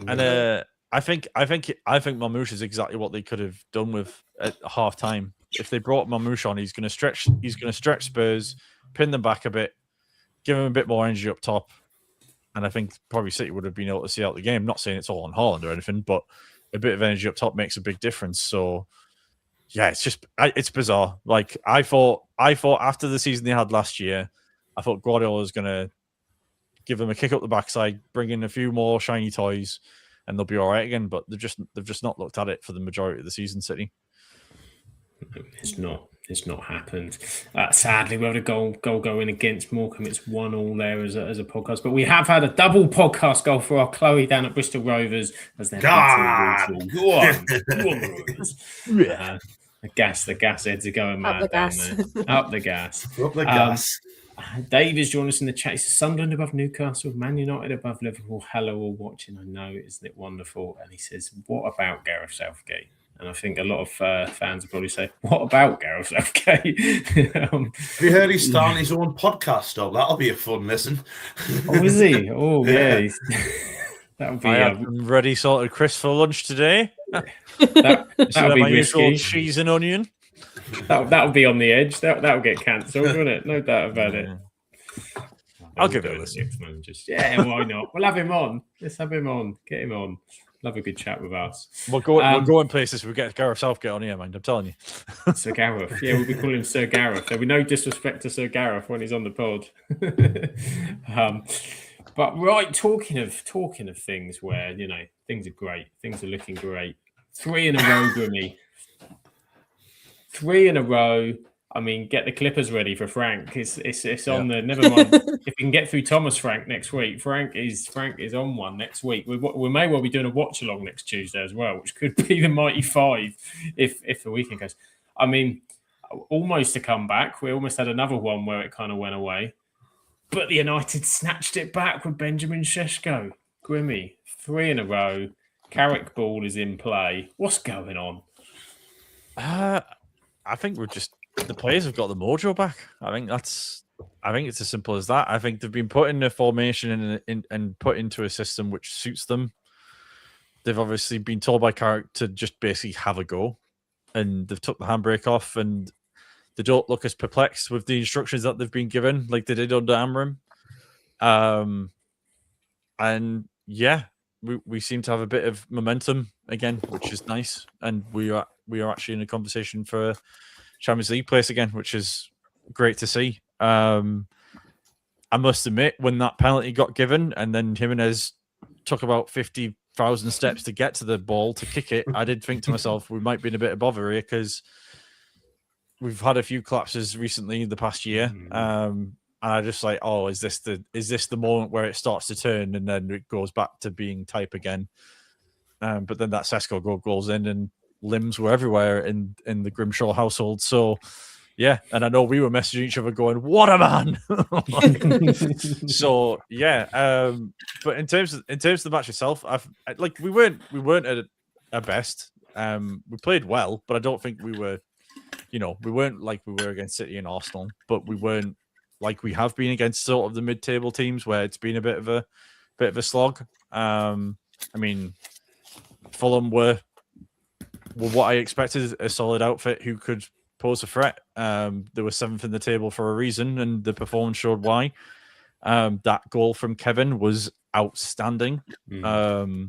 and I think Mamouche is exactly what they could have done with at half time. If they brought Mamouche on, he's going to stretch Spurs, pin them back a bit, give him a bit more energy up top, and I think probably City would have been able to see out the game. Not saying it's all on Haaland or anything, but a bit of energy up top makes a big difference. So yeah, it's bizarre. Like I thought after the season they had last year, I thought Guardiola was going to give them a kick up the backside, bring in a few more shiny toys, and they'll be all right again. But they've just not looked at it for the majority of the season, City. It's not happened. Sadly, we had a goal going against Morecambe. It's 1-1 there as a podcast. But we have had a double podcast goal for our Chloe down at Bristol Rovers as they're Go on, Rovers. The gas heads are going mad down there. Up the gas. Up the gas. Dave is joining us in the chat. He says Sunderland above Newcastle, Man United above Liverpool. Hello, all watching. I know, isn't it wonderful? And he says, what about Gareth Southgate? And I think a lot of fans will probably say, what about Gareth Southgate? Have you heard he's starting his own podcast up? That'll be a fun listen. Oh, is he? Oh, yeah. That'll be. I had ready sorted Chris for lunch today. That'll be my risky. usual cheese and onion. That'll be on the edge. That'll get cancelled, won't it? No doubt about it. I'll give it a listen. Yeah, why not? We'll have him on. Let's have him on. Get him on. Love a good chat with us. We're going places. We get Gareth Southgate on here, man. I'm telling you. Sir Gareth. Yeah, we'll be calling him Sir Gareth. There'll be no disrespect to Sir Gareth when he's on the pod. But right, talking of things where, things are great. Things are looking great. 3 in a row, Grimmy. 3 in a row. I mean, get the Clippers ready for Frank. It's on the. Never mind. If we can get through Thomas Frank next week, Frank is on one next week. We may well be doing a watch along next Tuesday as well, which could be the mighty 5 if the weekend goes. I mean, almost a comeback. We almost had another one where it kind of went away, but the United snatched it back with Benjamin Šeško. Grimmy, 3 in a row. Carrick ball is in play. What's going on? I think the players have got the mojo back. I think it's as simple as that. I think they've been put in a formation and put into a system which suits them. They've obviously been told by Carrick to just basically have a go, and they've took the handbrake off, and they don't look as perplexed with the instructions that they've been given like they did under Amram. And yeah, we seem to have a bit of momentum again, which is nice, and we are actually in a conversation for Champions League place again, which is great to see. I must admit, when that penalty got given and then Jimenez took about 50,000 steps to get to the ball to kick it, I did think to myself, we might be in a bit of bother here because we've had a few collapses recently the past year. And I just like, is this the moment where it starts to turn and then it goes back to being type again? But then that Šeško goal goes in and limbs were everywhere in the Grimshaw household. So yeah, and I know we were messaging each other going, what a man. So yeah, but in terms of the match itself, we weren't at our best. We played well, but I don't think we were, we weren't like we were against City and Arsenal, but we weren't like we have been against sort of the mid-table teams where it's been a bit of a slog. I mean, Fulham were what I expected, a solid outfit who could pose a threat. They were 7th in the table for a reason, and the performance showed why. That goal from Kevin was outstanding. I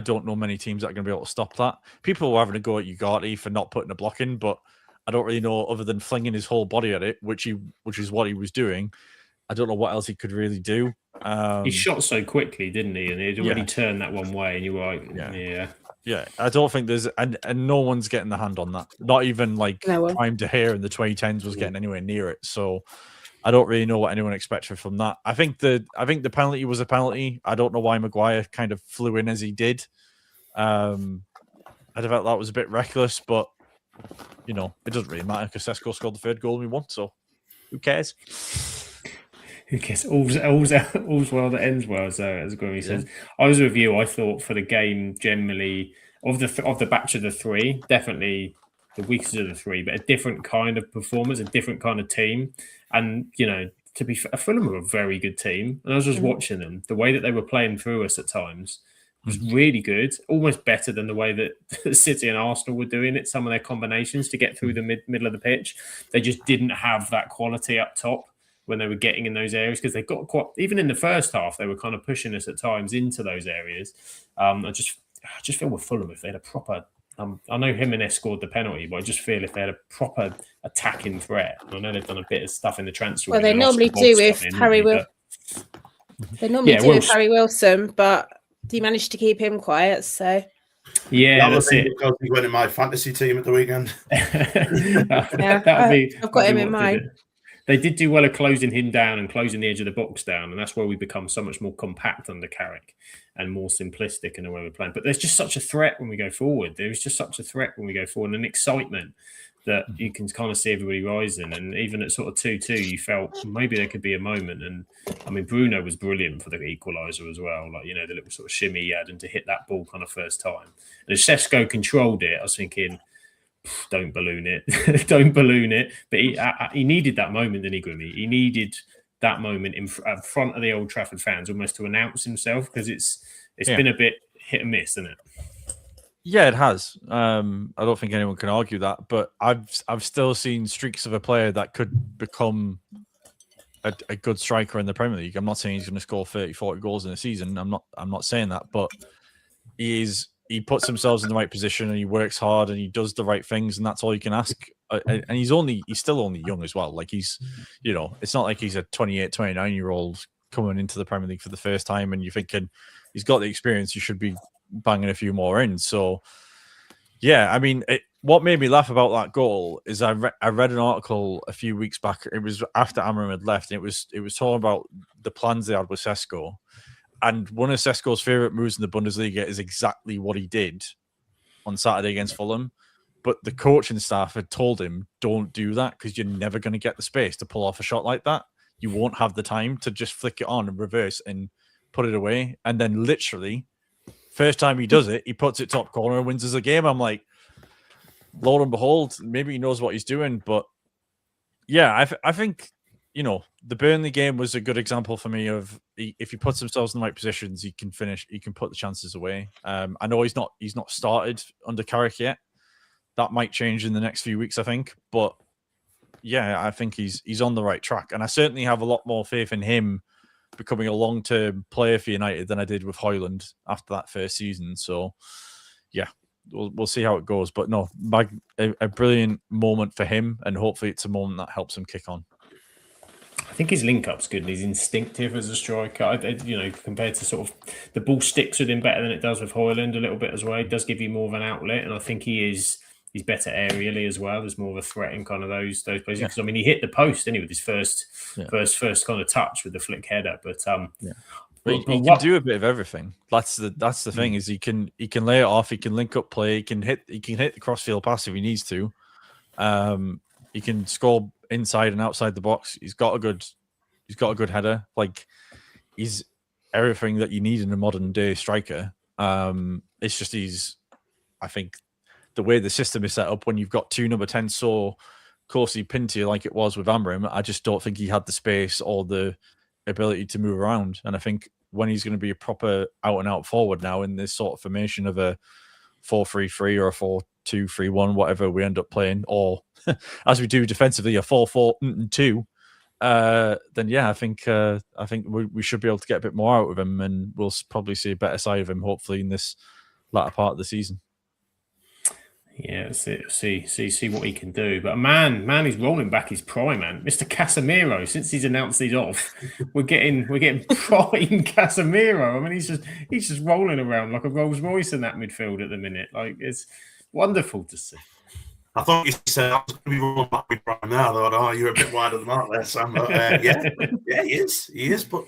don't know many teams that are going to be able to stop that. People were having a go at Ugarte for not putting a block in, but I don't really know, other than flinging his whole body at it, which is what he was doing. I don't know what else he could really do. He shot so quickly, didn't he? And he'd already turned that one way, and you were like, yeah. I don't think there's and no one's getting the hand on that. Not even like Prime De Gea in the 2010s was getting anywhere near it. So I don't really know what anyone expected from that. I think the penalty was a penalty. I don't know why Maguire kind of flew in as he did. I felt that was a bit reckless, but it doesn't really matter because Šeško scored the 3rd goal and we won. So who cares? Who cares? All's well that ends well, as Grimmy says. I was with you. I thought for the game generally of the batch of the 3, definitely the weakest of the three, but a different kind of performance, a different kind of team. And, to be fair, Fulham were a very good team. And I was just watching them. The way that they were playing through us at times was really good, almost better than the way that City and Arsenal were doing it, some of their combinations to get through the middle of the pitch. They just didn't have that quality up top when they were getting in those areas, because they got quite, even in the first half, they were kind of pushing us at times into those areas. I just feel with Fulham, if they had a proper, I know Jimenez scored the penalty, but I just feel if they had a proper attacking threat, I know they've done a bit of stuff in the transfer. Well, they normally do with Harry Wilson. They normally do with Harry Wilson, but he managed to keep him quiet. So that's it. Because he went in my fantasy team at the weekend. I've got him in mind. They did do well at closing him down and closing the edge of the box down, and that's where we become so much more compact under Carrick and more simplistic in the way we're playing. But there's just such a threat when we go forward. There's just such a threat when we go forward, and an excitement that you can kind of see everybody rising. And even at sort of 2-2, you felt maybe there could be a moment. And I mean, Bruno was brilliant for the equaliser as well. Like, the little sort of shimmy he had and to hit that ball kind of first time. And as Sesko controlled it, I was thinking, don't balloon it, don't balloon it. But he needed that moment, didn't he, Grimmy? He needed that moment in front of the Old Trafford fans, almost to announce himself, because it's been a bit hit and miss, isn't it? Yeah, it has. I don't think anyone can argue that. But I've still seen streaks of a player that could become a good striker in the Premier League. I'm not saying he's going to score 30, 40 goals in a season. I'm not saying that, but he puts himself in the right position and he works hard and he does the right things, and that's all you can ask. And he's still only young as well. Like, he's, it's not like he's a 28, 29-year-old coming into the Premier League for the first time and you're thinking he's got the experience, you should be banging a few more in. So, yeah, I mean, what made me laugh about that goal is I read an article a few weeks back. It was after Amorim had left, and it was talking about the plans they had with Sesko. And one of Sesko's favourite moves in the Bundesliga is exactly what he did on Saturday against Fulham. But the coaching staff had told him, don't do that, because you're never going to get the space to pull off a shot like that. You won't have the time to just flick it on and reverse and put it away. And then literally, first time he does it, he puts it top corner and wins us a game. I'm like, Lord and behold, maybe he knows what he's doing. But yeah, I think, the Burnley game was a good example for me of, if he puts himself in the right positions, he can finish, he can put the chances away. I know he's not started under Carrick yet. That might change in the next few weeks, I think. But yeah, I think he's on the right track. And I certainly have a lot more faith in him becoming a long-term player for United than I did with Højlund after that first season. So yeah, we'll see how it goes. But no, a brilliant moment for him, and hopefully it's a moment that helps him kick on. I think his link-up's good and he's instinctive as a striker. Compared to sort of the ball sticks with him better than it does with Højlund a little bit as well. It does give you more of an outlet, and I think he's better aerially as well. There's more of a threat in kind of those places. Because I mean, he hit the post, didn't he, with his first kind of touch with the flick header. But he can do a bit of everything. That's the thing, is he can lay it off, he can link up play, he can hit the crossfield pass if he needs to. He can score inside and outside the box. He's got a good header. Like, he's everything that you need in a modern day striker. It's just I think the way the system is set up, when you've got two number 10 so closely pinned to you like it was with Amorim, I just don't think he had the space or the ability to move around. And I think when he's going to be a proper out and out forward now in this sort of formation of a 4-3-3 or a 4-2-3-1, whatever we end up playing, or as we do defensively, a 4-4-2, then yeah, I think we should be able to get a bit more out of him, and we'll probably see a better side of him hopefully in this latter part of the season. Yeah, see what he can do. But man, he's rolling back his prime, man. Mr. Casemiro, since he's announced he's off, we're getting prime Casemiro. I mean, he's just rolling around like a Rolls Royce in that midfield at the minute. Like, it's wonderful to see. I thought you said I was going to be rolling back with prime now. I thought, oh, you're a bit wider than that there, Sam. But, yeah, he is. But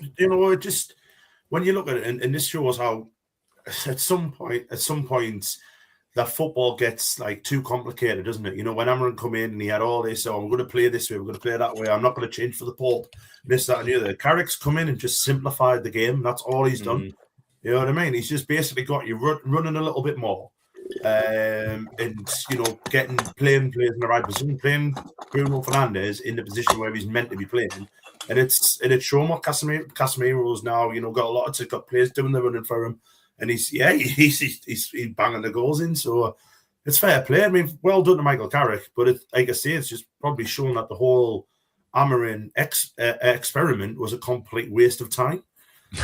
just when you look at it, and this shows how at some point. That football gets like too complicated, doesn't it? When Amorim come in and he had all this, we're going to play this way, we're going to play that way, I'm not going to change for the Pope, this, that, and the other. Carrick's come in and just simplified the game. That's all he's done. You know what I mean? He's just basically got you running a little bit more. and playing players in the right position, playing Bruno Fernandes in the position where he's meant to be playing, and it's shown what Casemiro's now. Got a lot of got players doing the running for him, and he's banging the goals in. So it's fair play. I mean, well done to Michael Carrick, but like I say, it's just probably shown that the whole Amarin experiment was a complete waste of time.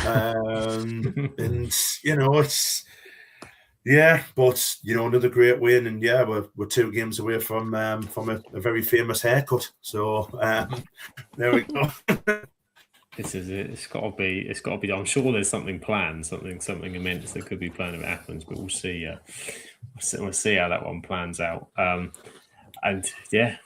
And it's. Yeah, but another great win, and we're 2 games away from a very famous haircut. So there we go. This is it. It's got to be. I'm sure there's something planned, something immense that could be planned if it happens. But we'll see. We'll see how that one plans out. And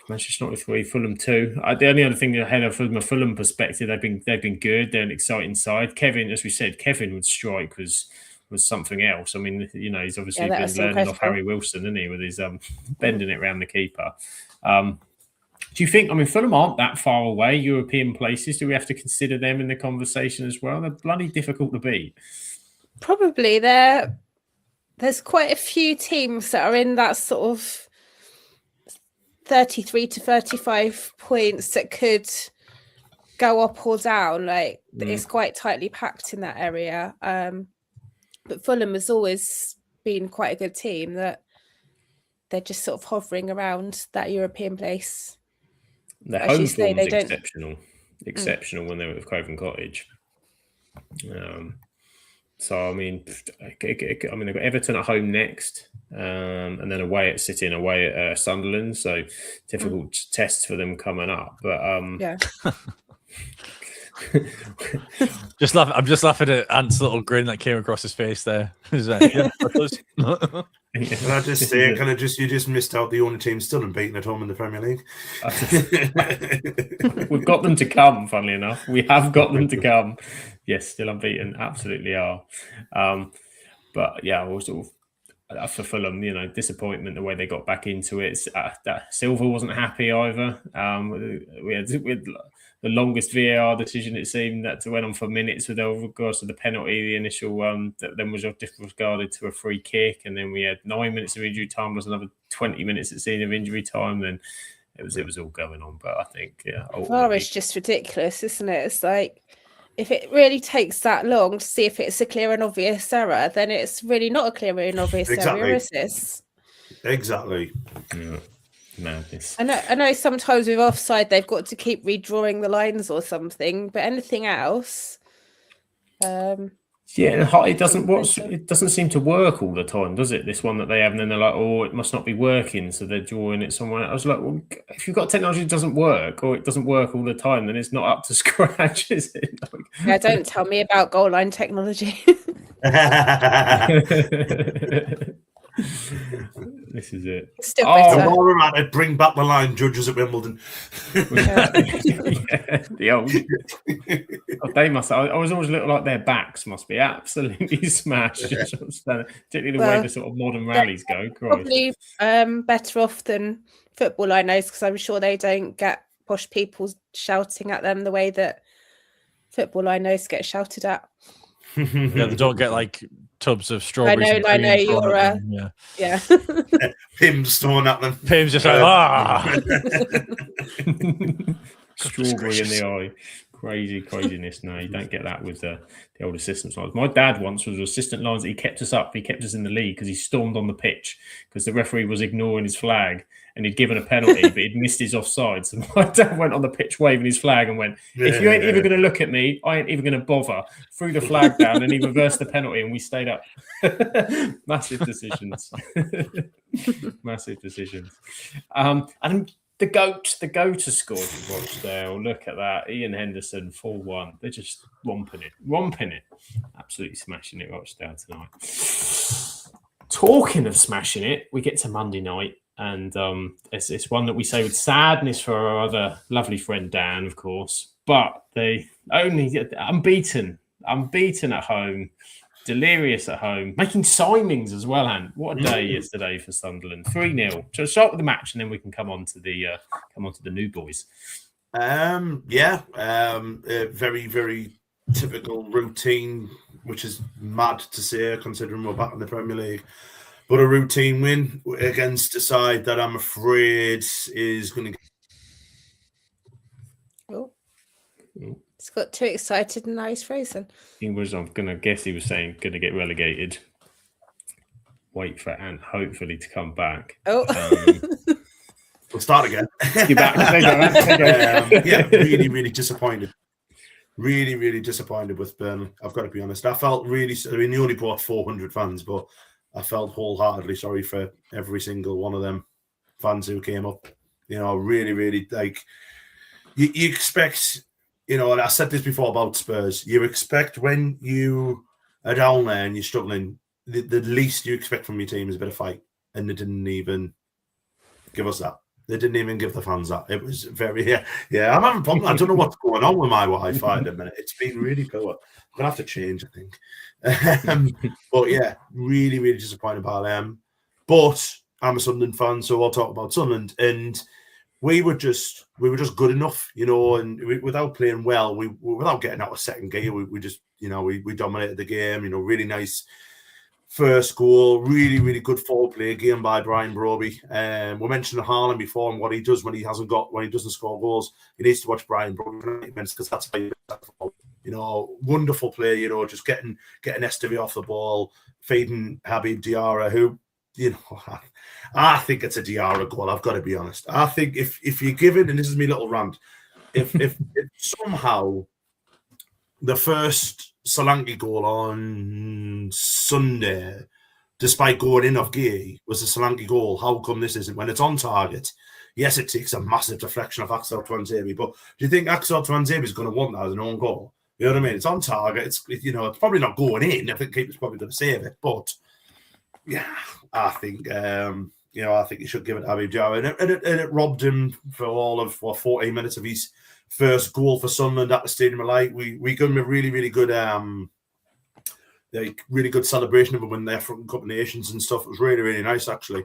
Manchester United 3, Fulham 2. The only other thing ahead of from a Fulham perspective, they've been good. They're an exciting side. Kevin, as we said, would strike was something else. I mean, he's obviously been learning off Harry Wilson, isn't he, with his bending it around the keeper. Do you think, Fulham aren't that far away, European places? Do we have to consider them in the conversation as well? They're bloody difficult to beat. Probably. There's quite a few teams that are in that sort of 33 to 35 points that could go up or down. It's quite tightly packed in that area. But Fulham has always been quite a good team, that they're just sort of hovering around that European place. Their home form was exceptional when they were at Craven Cottage. They've got Everton at home next, and then away at City and away at Sunderland. So difficult tests for them coming up. But I'm just laughing at Ant's little grin that came across his face there. Can I just say, you just missed out the only team still unbeaten at home in the Premier League. We've got them to come, funnily enough. We have got them to come. Yes, still unbeaten, absolutely are. But also for Fulham, disappointment the way they got back into it. That Silva wasn't happy either. We had the longest VAR decision, it seemed, that went on for minutes with regards to the penalty, the initial that then was disregarded to a free kick, and then we had 9 minutes of injury time, plus another 20 minutes it seemed of injury time. Then it was all going on. But I think VAR is just ridiculous, isn't it? It's like, if it really takes that long to see if it's a clear and obvious error, then it's really not a clear and obvious error, is this? Exactly. Yeah. Madness. I know sometimes with offside they've got to keep redrawing the lines or something, but anything else, it doesn't seem to work all the time, does it? This one that they have, and then they're like, oh, it must not be working, so they're drawing it somewhere. I was like, well, if you've got technology that doesn't work, or it doesn't work all the time, then it's not up to scratch, is it? Don't tell me about goal line technology. This is it. Still better. While we're at it, bring back the line judges at Wimbledon. They must. I was always looking like their backs must be absolutely smashed. Particularly the way the sort of modern rallies go. Probably better off than football linos, because I'm sure they don't get posh people shouting at them the way that football linos get shouted at. They don't get like tubs of strawberries. I know. You're yeah. Pim's thrown at them. Pim's just like, strawberry in the eye. Craziness. No, you don't get that with the old assistant lines. My dad once was assistant lines. He kept us up. He kept us in the league because he stormed on the pitch because the referee was ignoring his flag and he'd given a penalty, but he'd missed his offside. So my dad went on the pitch waving his flag and went, if you ain't even going to look at me, I ain't even going to bother. Threw the flag down and he reversed the penalty and we stayed up. Massive decisions. Massive decisions. And the goat has scored in Rochdale. Look at that. Ian Henderson, 4-1. They're just romping it. Absolutely smashing it, Rochdale, tonight. Talking of smashing it, we get to Monday night. And it's one that we say with sadness for our other lovely friend Dan, of course. But they only unbeaten at home, delirious at home, making signings as well. And what a day yesterday for Sunderland, 3-0. So start with the match, and then we can come on to the new boys. Very, very typical routine, which is mad to say considering we're back in the Premier League. But a routine win against a side that I'm afraid is going to. Oh, it's got too excited and now he's frozen. I'm going to guess he was saying going to get relegated. Wait for Ant, hopefully, to come back. Oh. We'll start again. You're back. Yeah, really, really disappointed. Really, really disappointed with Burnley. I've got to be honest. I felt really. I mean, they only brought 400 fans, but I felt wholeheartedly sorry for every single one of them fans who came up. You know, really, really like. You expect, you know, and I said this before about Spurs. You expect when you are down there and you're struggling, the least you expect from your team is a bit of fight, and they didn't even give us that. They didn't even give the fans that. It was very, yeah. I'm having a problem. I don't know what's going on with my Wi-Fi at the minute. It's been really poor. I'm gonna have to change, I think. But yeah, really, really disappointed by them. But I'm a Sunderland fan, so I'll talk about Sunderland. And we were just good enough, you know. And without playing well, without getting out of second gear, we just, you know, we dominated the game. You know, really nice first goal, really, really good forward play game by Brian Broby. We mentioned Haaland before and what he does when he doesn't score goals. He needs to watch Brian Broby because that's how you know, wonderful play. You know, just getting Estevie off the ball, feeding Habib Diarra, who, you know, I think it's a Diarra goal. I've got to be honest. I think if you give it, and this is my little rant, if somehow the first Solanke goal on Sunday, despite going in off gear, was a Solanke goal, how come this isn't? When it's on target, yes, it takes a massive deflection of Axel Tuanzebe, but do you think Axel Tuanzebe is going to want that as an own goal? You know what I mean? It's on target. It's, you know, it's probably not going in. I think keeper's probably going to save it, but yeah, I think you know, I think you should give it to Habib Diarra, and it robbed him for all of 14 minutes of his first goal for Sunderland at the Stadium of Light. We gave him a really, really good really good celebration of him when they're from Cup of Nations and stuff. It was really, really nice actually.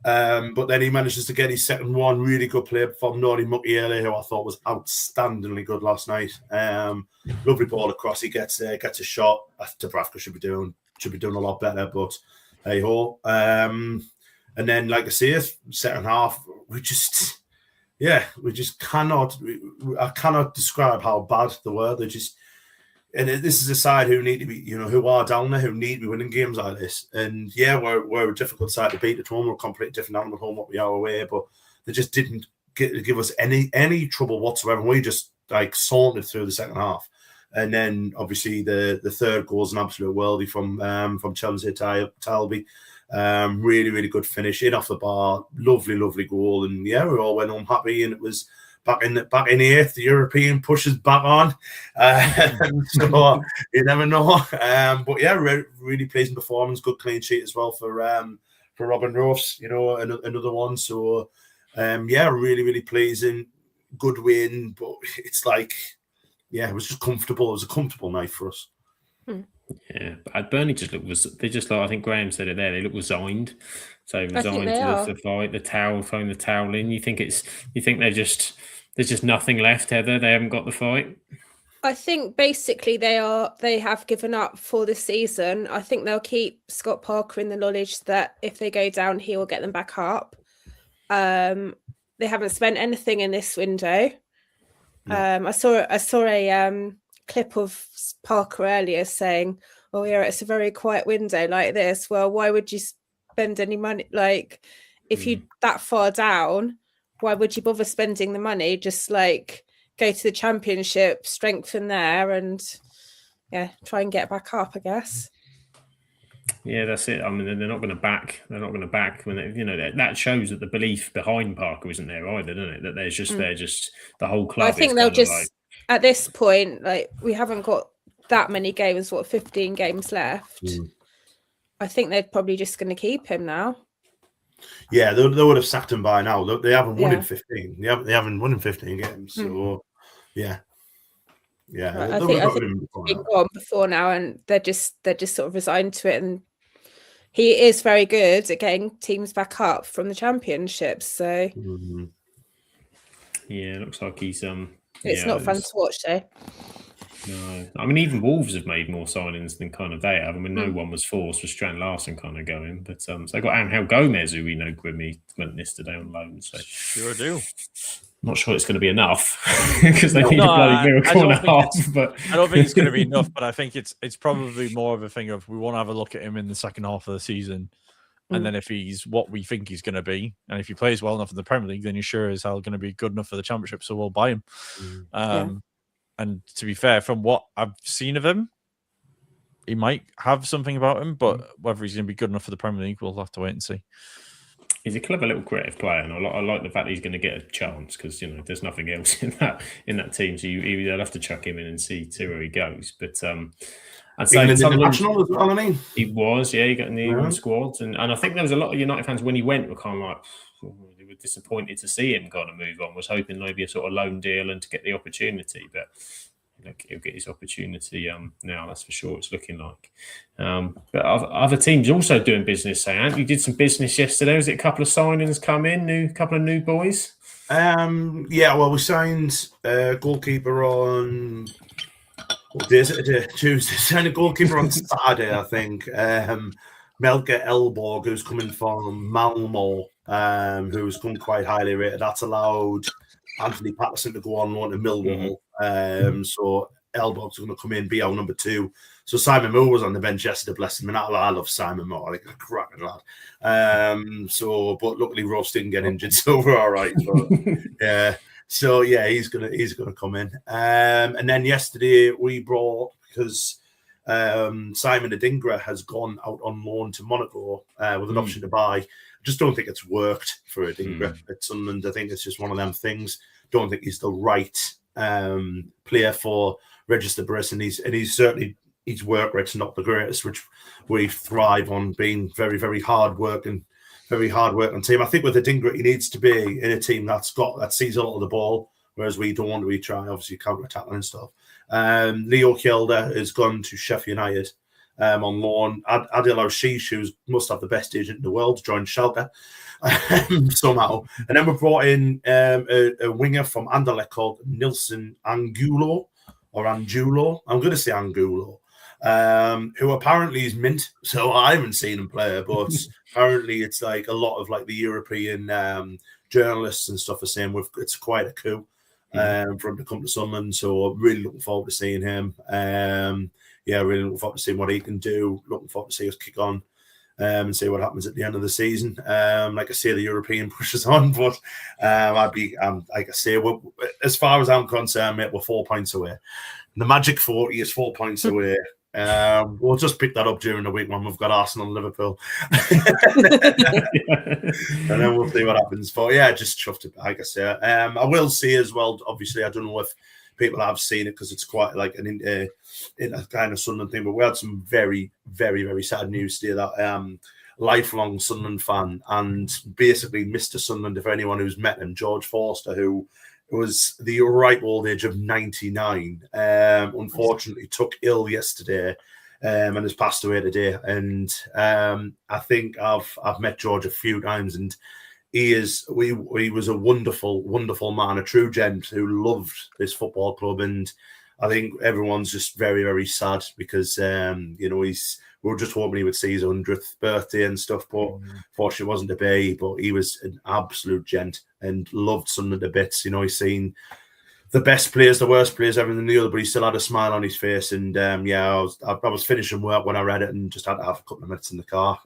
But then he manages to get his second one. Really good play from Nori Mukiele, who I thought was outstandingly good last night. Lovely ball across. He gets a shot. Dubravka should be doing a lot better, but hey ho. And then, like I say, second half, we just cannot. I cannot describe how bad they were. They just, and this is a side who need to be, you know, who are down there, who need to be winning games like this. And yeah, we're a difficult side to beat at home. We're a completely different animal at home what we are away, but they just didn't give us any trouble whatsoever. We just like sauntered through the second half. And then obviously the third goal is an absolute worldie from Chelsea Talby. Really, really good finish in off the bar. Lovely goal. And yeah, we all went home happy, and it was back in the 8th. The European pushes back on. So you never know. But yeah, really pleasing performance. Good clean sheet as well for Robin Roofs, you know, another one. So yeah, really, really pleasing. Good win, but it's like, yeah, it was just comfortable. It was a comfortable night for us. Yeah, but Burnley just look. I think Graham said it there. They look resigned. So resigned to the fight, throwing the towel in. You think there's just nothing left, Heather? They haven't got the fight. I think basically they have given up for the season. I think they'll keep Scott Parker in the knowledge that if they go down, he will get them back up. They haven't spent anything in this window. I saw a clip of Parker earlier saying, "Oh yeah, it's a very quiet window like this." Well, why would you spend any money? Like, if you're that far down, why would you bother spending the money? Just like go to the Championship, strengthen there, and yeah, try and get back up, I guess. Yeah, that's it. I mean, they're not going to back. They're not going to back when they, you know, that shows that the belief behind Parker isn't there either, doesn't it? That they're just the whole club. I think they'll just at this point, like, we haven't got that many games. 15 games left? I think they're probably just going to keep him now. Yeah, they would have sacked him by now. They haven't won in 15. They haven't won in 15 games. So yeah. Right. I think he's been gone before now, and they're just sort of resigned to it. And he is very good at getting teams back up from the Championship. So yeah, it looks like he's it's not fun to watch though. No, I mean even Wolves have made more signings than kind of they have. I mean, no one was forced for Strand Larson kind of going, but so they got Angel Gomez, who we know Grimmy went yesterday on loan. So Sure do. Not sure it's going to be enough because they need a bloody miracle I and a half. But I don't think it's going to be enough. But I think it's probably more of a thing of we want to have a look at him in the second half of the season, and then if he's what we think he's going to be, and if he plays well enough in the Premier League, then he's sure as hell going to be good enough for the Championship. So we'll buy him. And to be fair, from what I've seen of him, he might have something about him, but whether he's going to be good enough for the Premier League, we'll have to wait and see. He's a clever little creative player, and I like the fact that he's going to get a chance because there's nothing else in that team, so you'll have to chuck him in and see where he goes. But I'd say international as well, isn't he? He was, he got in the England squad, and I think there was a lot of United fans when he went were kind of like they were disappointed to see him kind of move on. Was hoping maybe a sort of loan deal and to get the opportunity, but. He'll get his opportunity now, that's for sure. It's looking like. But other teams also doing business. Ant, you did some business yesterday. Was it a couple of signings come in? Couple of new boys? Yeah, well, we signed a goalkeeper on what day is it today? Tuesday. Signed a goalkeeper on Saturday, I think. Melke Elborg, who's coming from Malmo, who's come quite highly rated. That's allowed Anthony Patterson to go on loan to Millwall. So Elborg's going to come in, be our number 2. So Simon Moore was on the bench yesterday, bless him. And I love Simon Moore, like a cracking lad. But luckily Ross didn't get injured, so we're all right. But, yeah. So yeah, he's gonna come in. And then yesterday we brought because Simon Adingra has gone out on loan to Monaco with an option to buy. Just don't think it's worked for Adingra at Sunderland. I think it's just one of them things. Don't think he's the right player for Register Briss, and he's certainly his work rate's not the greatest, which we thrive on being very, very hard working team. I think with Adingra, he needs to be in a team that sees a lot of the ball, whereas we don't. We try obviously counter attacking and stuff. Leo Kjelder has gone to Sheffield United. On loan, Adil Oshish, who must have the best agent in the world, joined Schalke somehow. And then we brought in a winger from Anderlecht called Nilson Angulo. I'm going to say Angulo, who apparently is mint. So I haven't seen him play, but apparently it's like a lot of like the European journalists and stuff are saying it's quite a coup for him to come to Sunderland. So really looking forward to seeing him. Really looking forward to seeing what he can do. Looking forward to see us kick on and see what happens at the end of the season. Like I say, the European pushes on, but like I say, as far as I'm concerned, mate, we're 4 points away. The Magic 40 is 4 points away. We'll just pick that up during the week when we've got Arsenal and Liverpool. And then we'll see what happens. But yeah, just chuffed it, like I say. I will see as well, obviously, I don't know if people have seen it because it's quite like in a kind of Sunderland thing, but we had some very, very, very sad news today that lifelong Sunderland fan and basically Mr. Sunderland, if anyone who's met him, George Forster, who was the ripe old age of 99, unfortunately took ill yesterday and has passed away today. And I think I've met George a few times, and he was a wonderful, wonderful man, a true gent who loved this football club. And I think everyone's just very, very sad because, we were just hoping he would see his 100th birthday and stuff, but fortunately it wasn't to be. But he was an absolute gent and loved Sunderland to bits. He's seen the best players, the worst players, everything the other, but he still had a smile on his face. And I was finishing work when I read it and just had to have a couple of minutes in the car.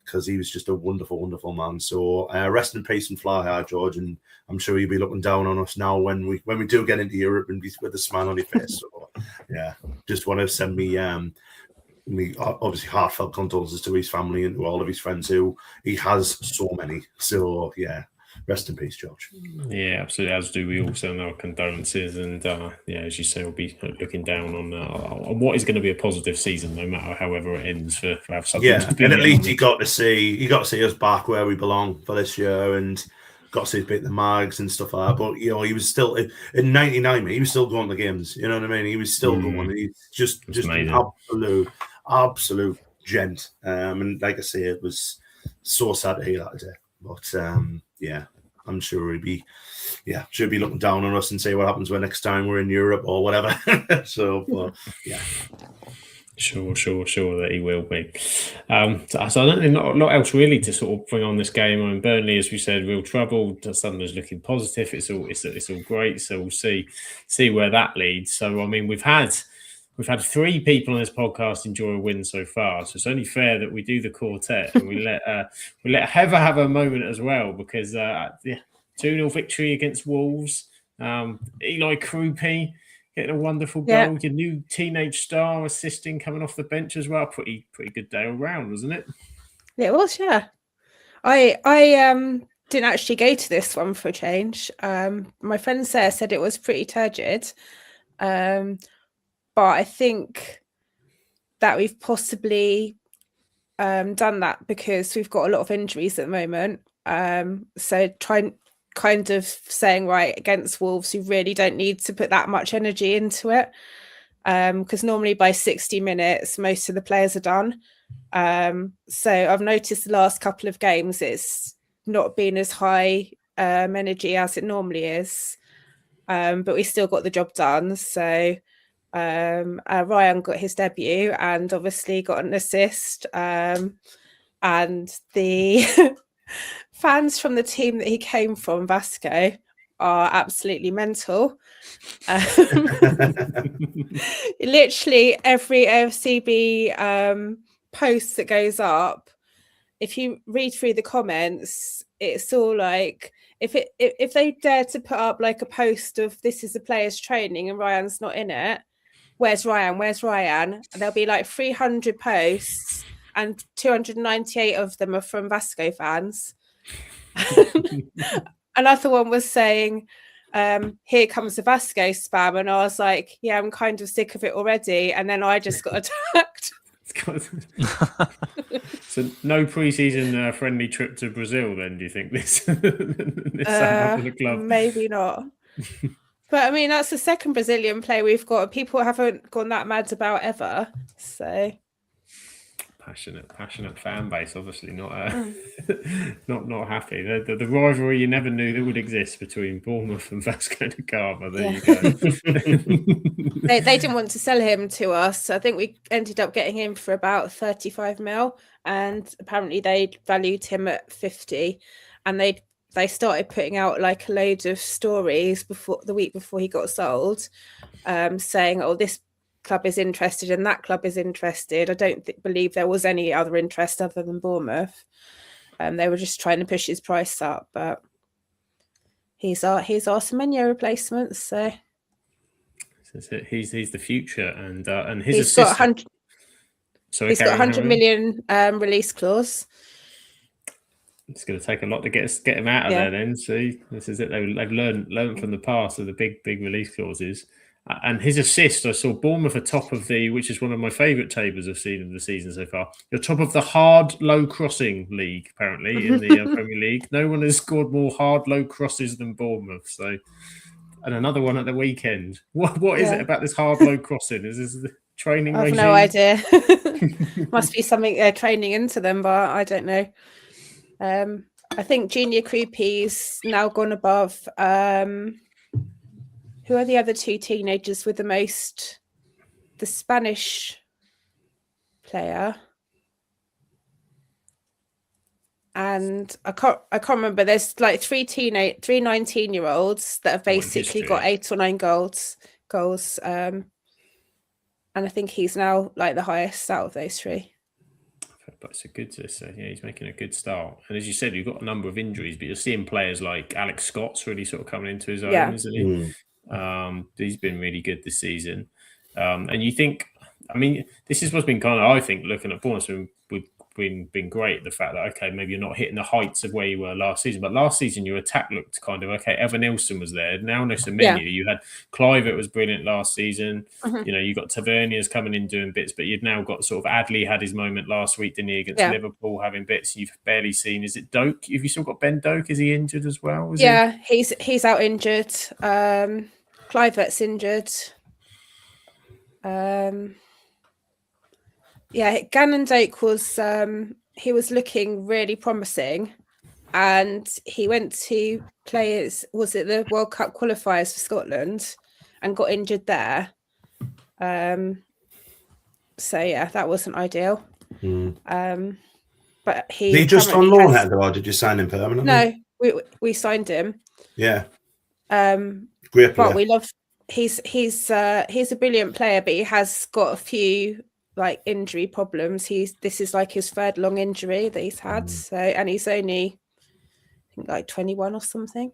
Because he was just a wonderful, wonderful man. So rest in peace and fly high, George. And I'm sure you'll be looking down on us now when we do get into Europe and be with a smile on your face. So yeah, just want to send me obviously heartfelt condolences to his family and to all of his friends who he has so many. So yeah, rest in peace, George. Yeah, absolutely. As do we also know condolences, and as you say, we'll be looking down on what is going to be a positive season, no matter however it ends. For have something. Yeah, and at least you got to see us back where we belong for this year, and got to see us beat the Mags and stuff like that. But he was still in '99. He was still going to games. You know what I mean? He was still going. He's just an absolute gent. And like I say, it was so sad to hear that today. But I'm sure he'd be looking down on us and say what happens when next time we're in Europe or whatever. So, but, yeah. Sure that he will be. So I don't think not a lot else really to sort of bring on this game. I mean, Burnley, as we said, real trouble. Sunderland's looking positive. It's all great. So we'll see where that leads. So I mean, we've had 3 people on this podcast enjoy a win so far. So it's only fair that we do the quartet and we let Heather have a moment as well, because 2-0 victory against Wolves. Eli Krupe getting a wonderful goal. Yeah. Your new teenage star assisting, coming off the bench as well. Pretty good day all round, wasn't it? Yeah, it was. Yeah, I didn't actually go to this one for a change. My friend Sarah said it was pretty turgid, but I think that we've possibly done that because we've got a lot of injuries at the moment. So kind of saying, right, against Wolves, you really don't need to put that much energy into it, because normally by 60 minutes most of the players are done. So I've noticed the last couple of games it's not been as high energy as it normally is, but we still got the job done. So Ryan got his debut and obviously got an assist, and the fans from the team that he came from, Vasco, are absolutely mental. Literally every AFCB post that goes up, if you read through the comments, it's all like, if they dare to put up like a post of this is the players training and Ryan's not in it, where's Ryan, and there'll be like 300 posts and 298 of them are from Vasco fans. Another one was saying, here comes the Vasco spam, and I was like, yeah, I'm kind of sick of it already, and then I just got attacked. So no pre-season friendly trip to Brazil then, do you think, this summer for the club? Maybe not. But I mean, that's the second Brazilian player we've got. People haven't gone that mad about ever. So passionate fan base, obviously not not happy. The rivalry you never knew that would exist between Bournemouth and Vasco da Gama. There you go. They didn't want to sell him to us. I think we ended up getting him for about 35 mil, and apparently they valued him at 50, and they started putting out like a load of stories the week before he got sold, saying, oh, this club is interested and that club is interested. I don't believe there was any other interest other than Bournemouth. They were just trying to push his price up, but he's our Semenyo replacement. So he's the future, and his he's got 100. Sorry, he's got 100 million release clause. It's going to take a lot to get him out of there. Then see, this is it. They've learned from the past of the big release clauses. And his assist, I saw Bournemouth are top of which is one of my favourite tables I've seen of the season so far. You're top of the hard low crossing league, apparently, in the Premier League. No one has scored more hard low crosses than Bournemouth. So, and another one at the weekend. What is it about this hard low crossing? Is this the training regime? I have no idea. Must be something they're training into them, but I don't know. I think Junior Krupe's now gone above. Who are the other 2 teenagers with the most? The Spanish player, and I can't remember. There's like 3 19-year-olds that have basically got 8 or 9 goals. And I think he's now like the highest out of those 3. But it's a good he's making a good start. And as you said, you've got a number of injuries, but you're seeing players like Alex Scott's really sort of coming into his own, isn't he? He's been really good this season. And you think, I mean, this is what's been kind of, I think, looking at Bournemouth, we've been great. The fact that, okay, maybe you're not hitting the heights of where you were last season, but last season your attack looked kind of okay. Evan Nilsson was there. Now no Semenyo. You had Clivert was brilliant last season. You know, you got Taverniers coming in doing bits, but you've now got sort of Adley had his moment last week, didn't he, against Liverpool, having bits you've barely seen. Is it Doak? Have you still got Ben Doak? Is he injured as well? He's out injured. Clivert's injured. Gannon Doak was he was looking really promising, and he went to play was it the World Cup qualifiers for Scotland, and got injured there. So yeah, that wasn't ideal. But Is he just on loan, Heather, or did you sign him permanently? No, we signed him. Yeah. Great player. But we love. He's a brilliant player, but he has got a few like injury problems. This is like his third long injury that he's had. So, and he's only, I think, like 21 or something.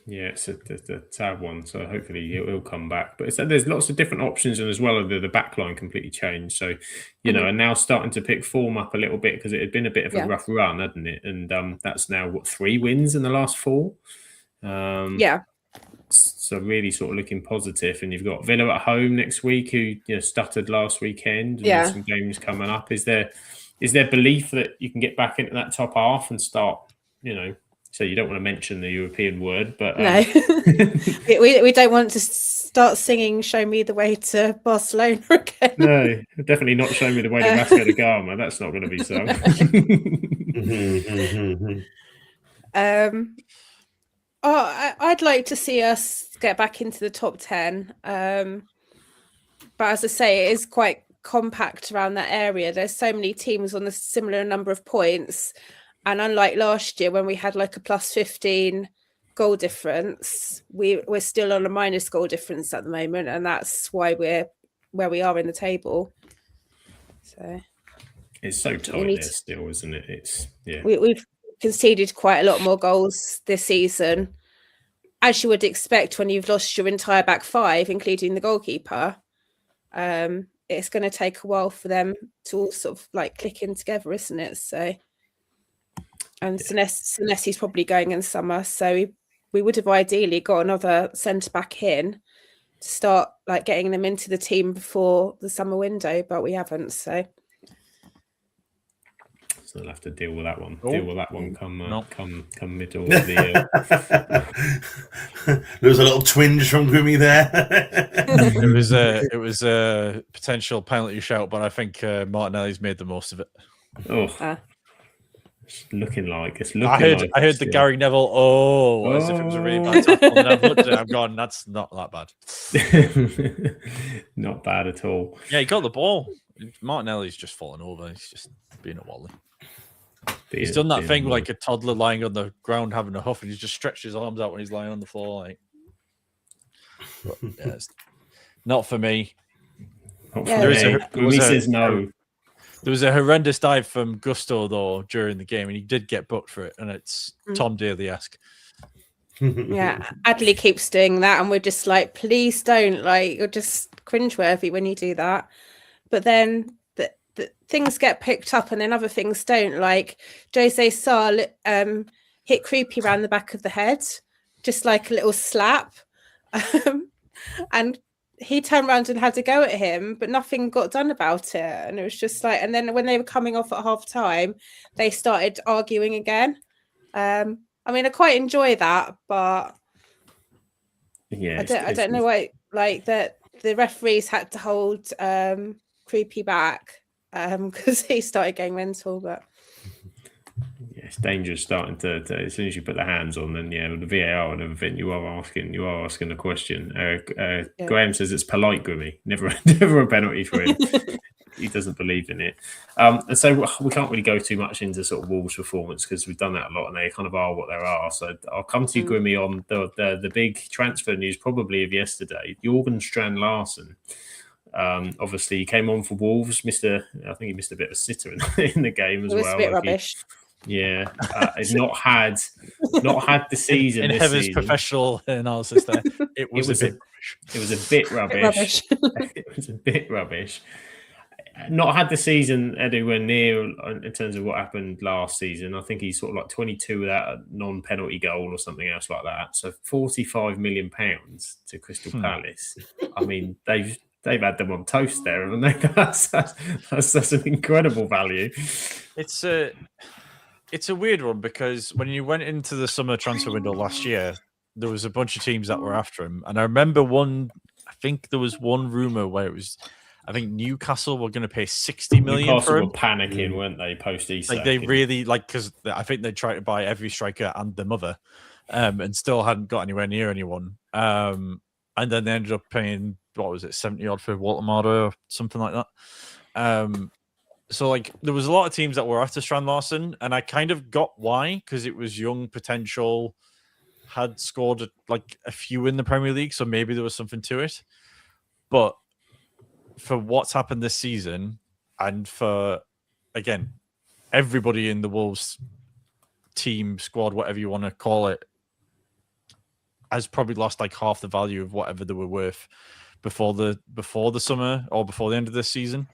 Yeah, it's a sad one. So hopefully he'll come back. But there's lots of different options, and as well, the back line completely changed. So, you know, and now starting to pick form up a little bit because it had been a bit of a rough run, hadn't it? And that's now, 3 wins in the last 4? So really sort of looking positive. And you've got Villa at home next week, who stuttered last weekend. And there's some games coming up. Is there belief that you can get back into that top half and start, so you don't want to mention the European word, but no, we don't want to start singing "Show Me the Way to Barcelona" again. No, definitely not "Show Me the Way to Vasco da Gama." That's not going to be sung. I'd like to see us get back into the top 10, but as I say, it is quite compact around that area. There's so many teams on a similar number of points. And unlike last year when we had like a plus 15 goal difference, we're still on a minus goal difference at the moment, and that's why we're where we are in the table. So it's so tight there still, isn't it? It's we've conceded quite a lot more goals this season, as you would expect when you've lost your entire back 5, including the goalkeeper. It's going to take a while for them to all sort of like click in together, isn't it? So. And Senesi's probably going in summer, so we would have ideally got another centre back in to start like getting them into the team before the summer window, but we haven't. So they'll have to deal with that one. Deal with that one come middle of the year. There was a little twinge from Grimmy there. It was a potential penalty shout, but I think Martinelli's made the most of it. It's looking like. I heard the Gary Neville. As if it was a really bad tackle. And I've looked at it. I've gone. That's not that bad. Not bad at all. Yeah, he got the ball. Martinelli's just fallen over. He's just being a wally. He's done that thing like a toddler lying on the ground having a huff, and he's just stretched his arms out when he's lying on the floor. Like, but, yeah, it's not for me. Says no. There was a horrendous dive from Gusto though during the game, and he did get booked for it, and it's Tom Daly-esque. Yeah, Adley keeps doing that, and we're just like, please don't. Like, you're just cringeworthy when you do that. But then the things get picked up, and then other things don't. Like Jose Sarr hit Creepy around the back of the head, just like a little slap, and he turned around and had to go at him, but nothing got done about it. And it was just like, and then when they were coming off at half time, they started arguing again. I mean, I quite enjoy that, but yeah, I don't know why, like that the referees had to hold Creepy back because he started getting mental, but it's dangerous starting to as soon as you put the hands on, then the VAR and everything, you are asking a question. Graham says it's polite, Grimmy. Never a penalty for him. He doesn't believe in it. And so we can't really go too much into sort of Wolves' performance because we've done that a lot, and they kind of are what they are. So I'll come to you, Grimmy, on the big transfer news probably of yesterday. Jorgen Strand-Larsen. Obviously, he came on for Wolves. I think he missed a bit of a sitter in the game as well. It was a bit rubbish. Yeah, he's not had the season. In Heather's professional analysis, there it was a bit rubbish. It was a bit rubbish. Not had the season anywhere near in terms of what happened last season. I think he's sort of like 22 without a non-penalty goal or something else like that. So £45 million to Crystal Palace. I mean, they've had them on toast there, haven't they? That's an incredible value. It's a weird one because when you went into the summer transfer window last year, there was a bunch of teams that were after him. And I remember I think there was one rumour where it was I think Newcastle were going to pay 60 million Newcastle for were him. panicking, weren't they, post Isak? Like they really because I think they tried to buy every striker and the mother, and still hadn't got anywhere near anyone. And then they ended up paying, what was it, 70 odd for Walter Marder or something like that. So like there was a lot of teams that were after Strand Larsen, and I kind of got why, because it was young potential, had scored like a few in the Premier League, so maybe there was something to it. But for what's happened this season, and for again everybody in the Wolves team, squad, whatever you want to call it, has probably lost like half the value of whatever they were worth before the summer or before the end of this season.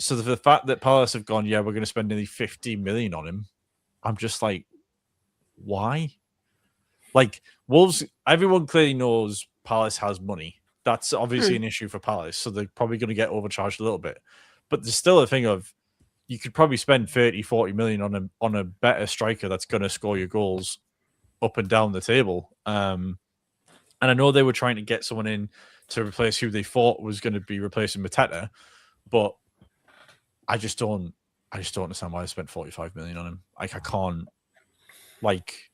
So the fact that Palace have gone, yeah, we're going to spend nearly 50 million on him, I'm just like, why? Like Wolves, everyone clearly knows Palace has money. That's obviously an issue for Palace, so they're probably going to get overcharged a little bit. But there's still a thing of, you could probably spend 30, 40 million on a better striker that's going to score your goals up and down the table. And I know they were trying to get someone in to replace who they thought was going to be replacing Mateta, but I just don't understand why they spent 45 million on him. Like, I can't. Like,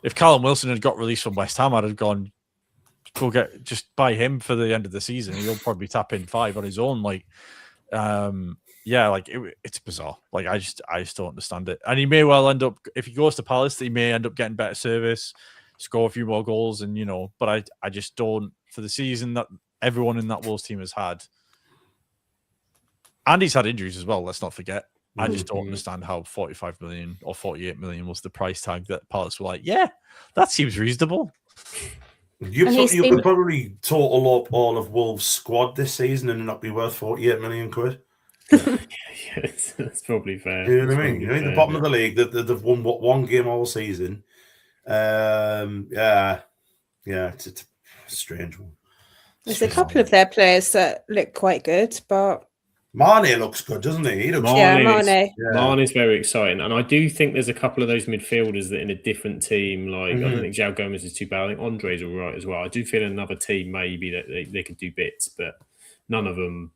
if Callum Wilson had got released from West Ham, I'd have gone, just buy him for the end of the season. He'll probably tap in 5 on his own. Like, yeah, like it's bizarre. Like, I just don't understand it. And he may well end up, if he goes to Palace, he may end up getting better service, score a few more goals, and but I just don't, for the season that everyone in that Wolves team has had. And he's had injuries as well, let's not forget. I just don't understand how 45 million or 48 million was the price tag that Palace were like, yeah, that seems reasonable. You could probably total up all of Wolves' squad this season and not be worth 48 million quid. That's probably fair. You know what I mean? The bottom of the league, they've won one game all season. Yeah, it's a strange one. There's a couple of their players that look quite good, but Mane looks good, doesn't he? Mane. Mane's very exciting, and I do think there's a couple of those midfielders that in a different team, like I don't think João Gomez is too bad. I think Andre's all right as well. I do feel another team maybe that they could do bits, but none of them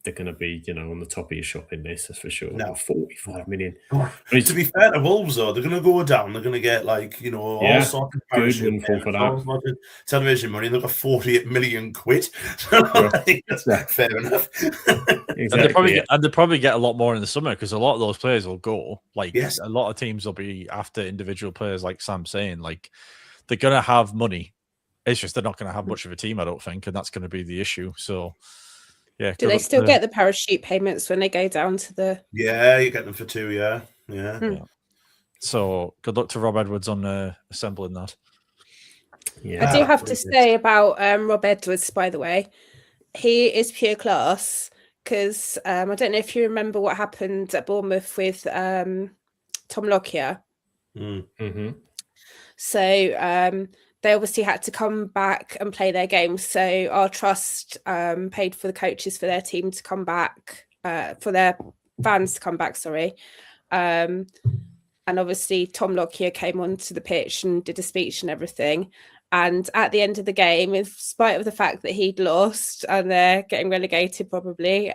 they're going to be, on the top of your shopping list, that's for sure. No. 45 million. To be fair to Wolves, though, they're going to go down. They're going to get all sorts of good for that. Television money. They've got 48 million quid. That's fair enough. Exactly. And they probably get a lot more in the summer, because a lot of those players will go. Like, yes. A lot of teams will be after individual players, like Sam's saying. Like, they're going to have money. It's just they're not going to have much of a team, I don't think, and that's going to be the issue. So, yeah. Do they still get the parachute payments when they go down to the? Yeah, you get them for 2. Yeah. So good luck to Rob Edwards on assembling that. Yeah, I do have to say about Rob Edwards, by the way, he is pure class, because I don't know if you remember what happened at Bournemouth with Tom Lockyer. So they obviously had to come back and play their game. So our trust paid for the coaches for their team to come back, for their fans to come back, sorry. And obviously Tom Lockyer came onto the pitch and did a speech and everything. And at the end of the game, in spite of the fact that he'd lost and they're getting relegated probably,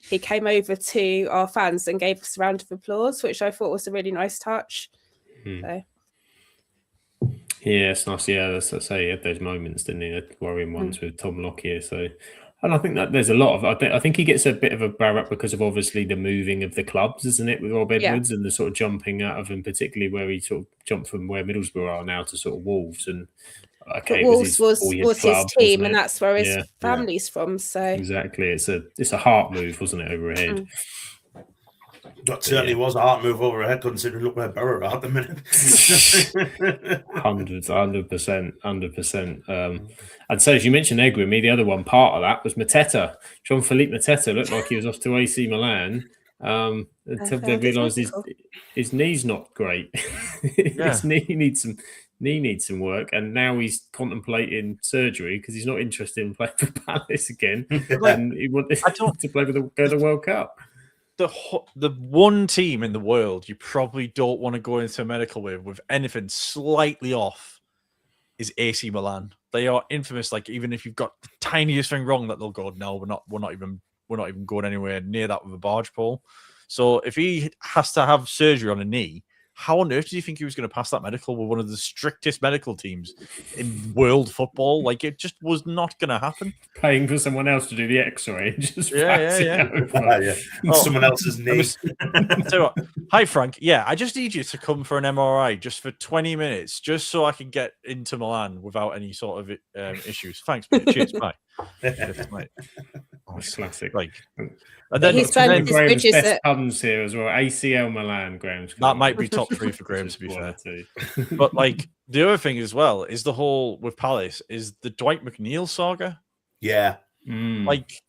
he came over to our fans and gave us a round of applause, which I thought was a really nice touch. So. Yeah, it's nice. Yeah, that's say he had those moments, didn't he? The worrying ones with Tom Lockyer. So, and I think that there's a lot of. I think he gets a bit of a bad rap because of obviously the moving of the clubs, isn't it, with Rob Edwards and the sort of jumping out of him, particularly where he sort of jumped from where Middlesbrough are now to sort of Wolves. And okay, Wolves was his team, and that's where his family's from. So exactly, it's a heart move, wasn't it, overhead? That certainly was a heart move overhead, considering look where Borough are at the minute. 100%. And so, as you mentioned, Egwimi, the other one part of that was Mateta. Jean-Philippe Mateta looked like he was off to AC Milan until they realised his knee's not great. His knee needs some work, and now he's contemplating surgery because he's not interested in playing for Palace again, and he wanted to play for the World Cup. The one team in the world you probably don't want to go into a medical with anything slightly off is AC Milan. they are infamous. Like even if you've got the tiniest thing wrong, that they'll go, no, we're not even going anywhere near that with a barge pole. So if he has to have surgery on a knee, how on earth do you think he was going to pass that medical with one of the strictest medical teams in world football? Like it just was not going to happen. Paying for someone else to do the X-ray, just Yeah. Someone else's knee. So, hi Frank. Yeah, I just need you to come for an MRI just for 20 minutes, just so I can get into Milan without any sort of issues. Thanks, mate. Cheers. Bye. Yes, mate. Oh, it's classic. Like, and then he's burned his bridges. Best puns here as well. ACL Milan, Graham's. That might be top 3 for Graham, to be fair. But like the other thing as well is the whole with Palace is the Dwight McNeil saga. Yeah. Like,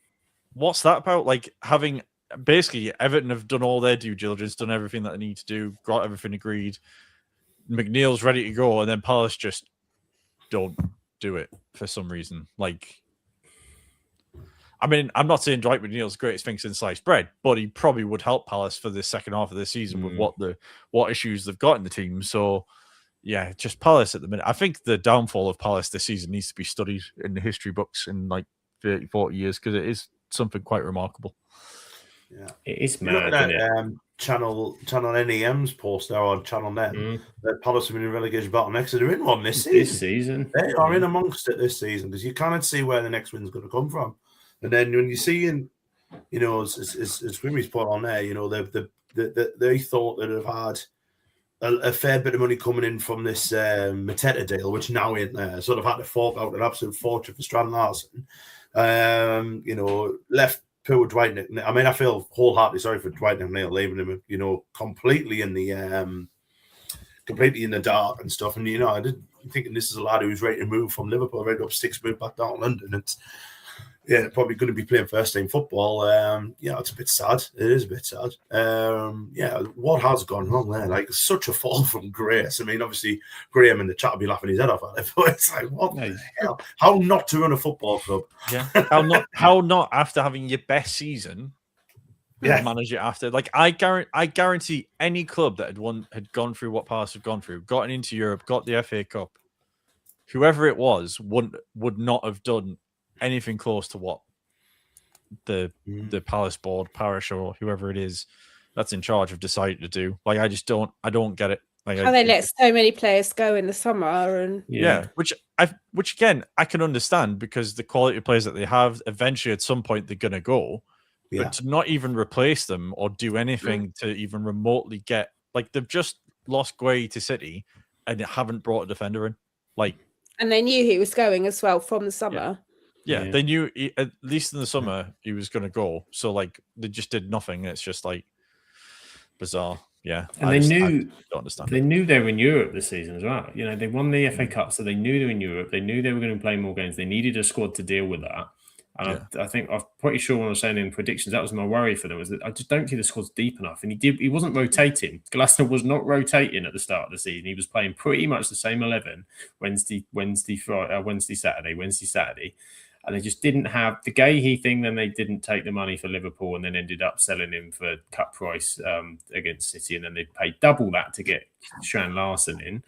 what's that about? Like having basically Everton have done all their due diligence, done everything that they need to do, got everything agreed. McNeil's ready to go, and then Palace just don't do it for some reason. Like, I mean, I'm not saying Dwight McNeil's the greatest thing since sliced bread, but he probably would help Palace for the second half of the season with what issues they've got in the team. So, yeah, just Palace at the minute. I think the downfall of Palace this season needs to be studied in the history books in like 30, 40 years because it is something quite remarkable. Yeah, it is mad, isn't it? Channel NEM's post there on Channel Net that Palace have been in relegation battle next. They're in one this season. They are in amongst it this season because you cannot see where the next win's going to come from. And then when you see, as Grimmy's put on there, they thought that they've had a fair bit of money coming in from this Mateta deal, which now ain't there. Sort of had to fork out an absolute fortune for Strand Larsen. Left poor Dwight McNeil. I mean, I feel wholeheartedly sorry for Dwight McNeil, leaving him, completely in the dark and stuff. And I didn't thinking this is a lad who's ready to move from Liverpool, ready to up sticks, move back down to London. It's probably going to be playing first team football. It's a bit sad. It is a bit sad. What has gone wrong there? Like such a fall from grace. I mean, obviously Graham in the chat will be laughing his head off at it, but it's like, what the hell? How not to run a football club? Yeah. How not after having your best season? Manage it after. Like I guarantee any club that had gone through what Palace have gone through, gotten into Europe, got the FA Cup, whoever it was would not have done anything close to what the Palace board, Parish, or whoever it is that's in charge have decided to do. Like, I don't get it. Like, how they let so many players go in the summer, and which again I can understand because the quality of players that they have, eventually at some point they're gonna go. Yeah. But to not even replace them or do anything to even remotely get, like, they've just lost Gueye to City and haven't brought a defender in, like, and they knew he was going as well from the summer. Yeah, they knew at least in the summer he was going to go. So like they just did nothing. It's just like bizarre. Yeah, and I don't understand. They knew they were in Europe this season as well. They won the FA Cup, so they knew they were in Europe. They knew they were going to play more games. They needed a squad to deal with that. And I think I'm pretty sure when I was saying in predictions, that was my worry for them, was that I just don't think the squad's deep enough. And he wasn't rotating. Glasner was not rotating at the start of the season. He was playing pretty much the same 11 Wednesday, Saturday. And they just didn't have the Gueye thing. Then they didn't take the money for Liverpool and then ended up selling him for cut price against City. And then they paid double that to get Strand Larsen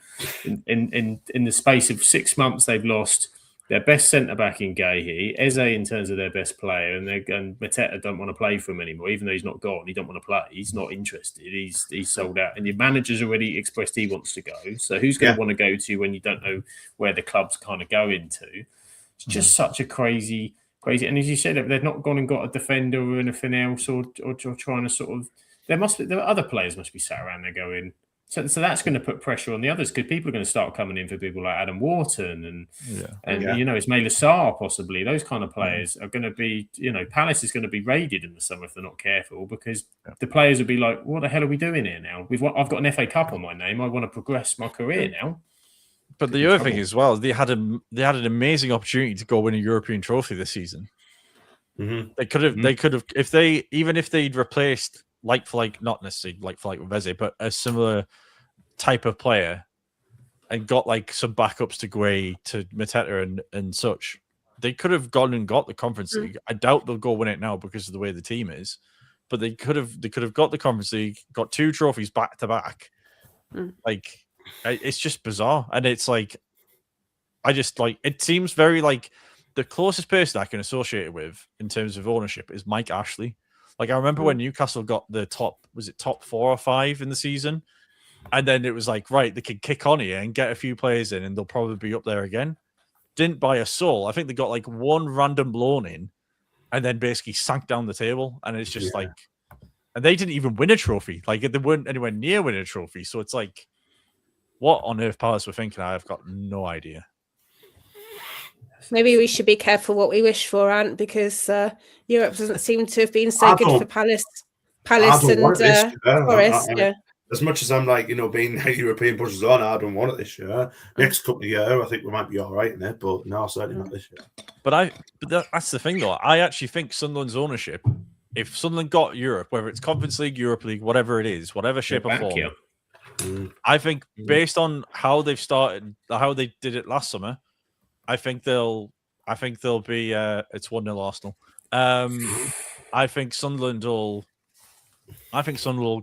in the space of 6 months. They've lost their best centre-back in Gueye, Eze in terms of their best player, and Mateta don't want to play for him anymore, even though he's not gone. He don't want to play. He's not interested. He's sold out. And your manager's already expressed he wants to go. So who's going to want to go to when you don't know where the club's kind of going to? It's just such a crazy. And as you said, they've not gone and got a defender or anything else, or trying to sort of. There are other players must be sat around there going. So that's going to put pressure on the others because people are going to start coming in for people like Adam Wharton and Ismail Assar possibly. Those kind of players are going to be, Palace is going to be raided in the summer if they're not careful because the players will be like, what the hell are we doing here now? I've got an FA Cup on my name. I want to progress my career now. But the other thing as well, they had an amazing opportunity to go win a European trophy this season. Mm-hmm. They could have, if they'd replaced like for like, not necessarily like for like with Eze, but a similar type of player and got like some backups to Gueye, to Mateta and such, they could have gone and got the Conference League. I doubt they'll go win it now because of the way the team is, but they could have got the Conference League, got 2 trophies back to back. Like, it's just bizarre. And it's like, I just like it seems very like the closest person I can associate it with in terms of ownership is Mike Ashley. Like I remember when Newcastle got the top 4 or 5 in the season, and then it was like, right, they can kick on here and get a few players in, and they'll probably be up there again. Didn't buy a soul. I think they got like one random loan in, and then basically sank down the table. And it's just like, and they didn't even win a trophy. Like they weren't anywhere near winning a trophy. So it's like, what on earth Palace were thinking? I've got no idea. Maybe we should be careful what we wish for, Ant, because Europe doesn't seem to have been so good for Palace and Forest. As much as I'm like, being European pushes on, I don't want it this year. Next couple of years, I think we might be all right in it, but no, certainly not this year. But that's the thing, though. I actually think Sunderland's ownership, if Sunderland got Europe, whether it's Conference League, Europa League, whatever it is, whatever shape or form, I think based on how they've started, how they did it last summer, I think they'll be it's 1-0 Arsenal. I think Sunderland will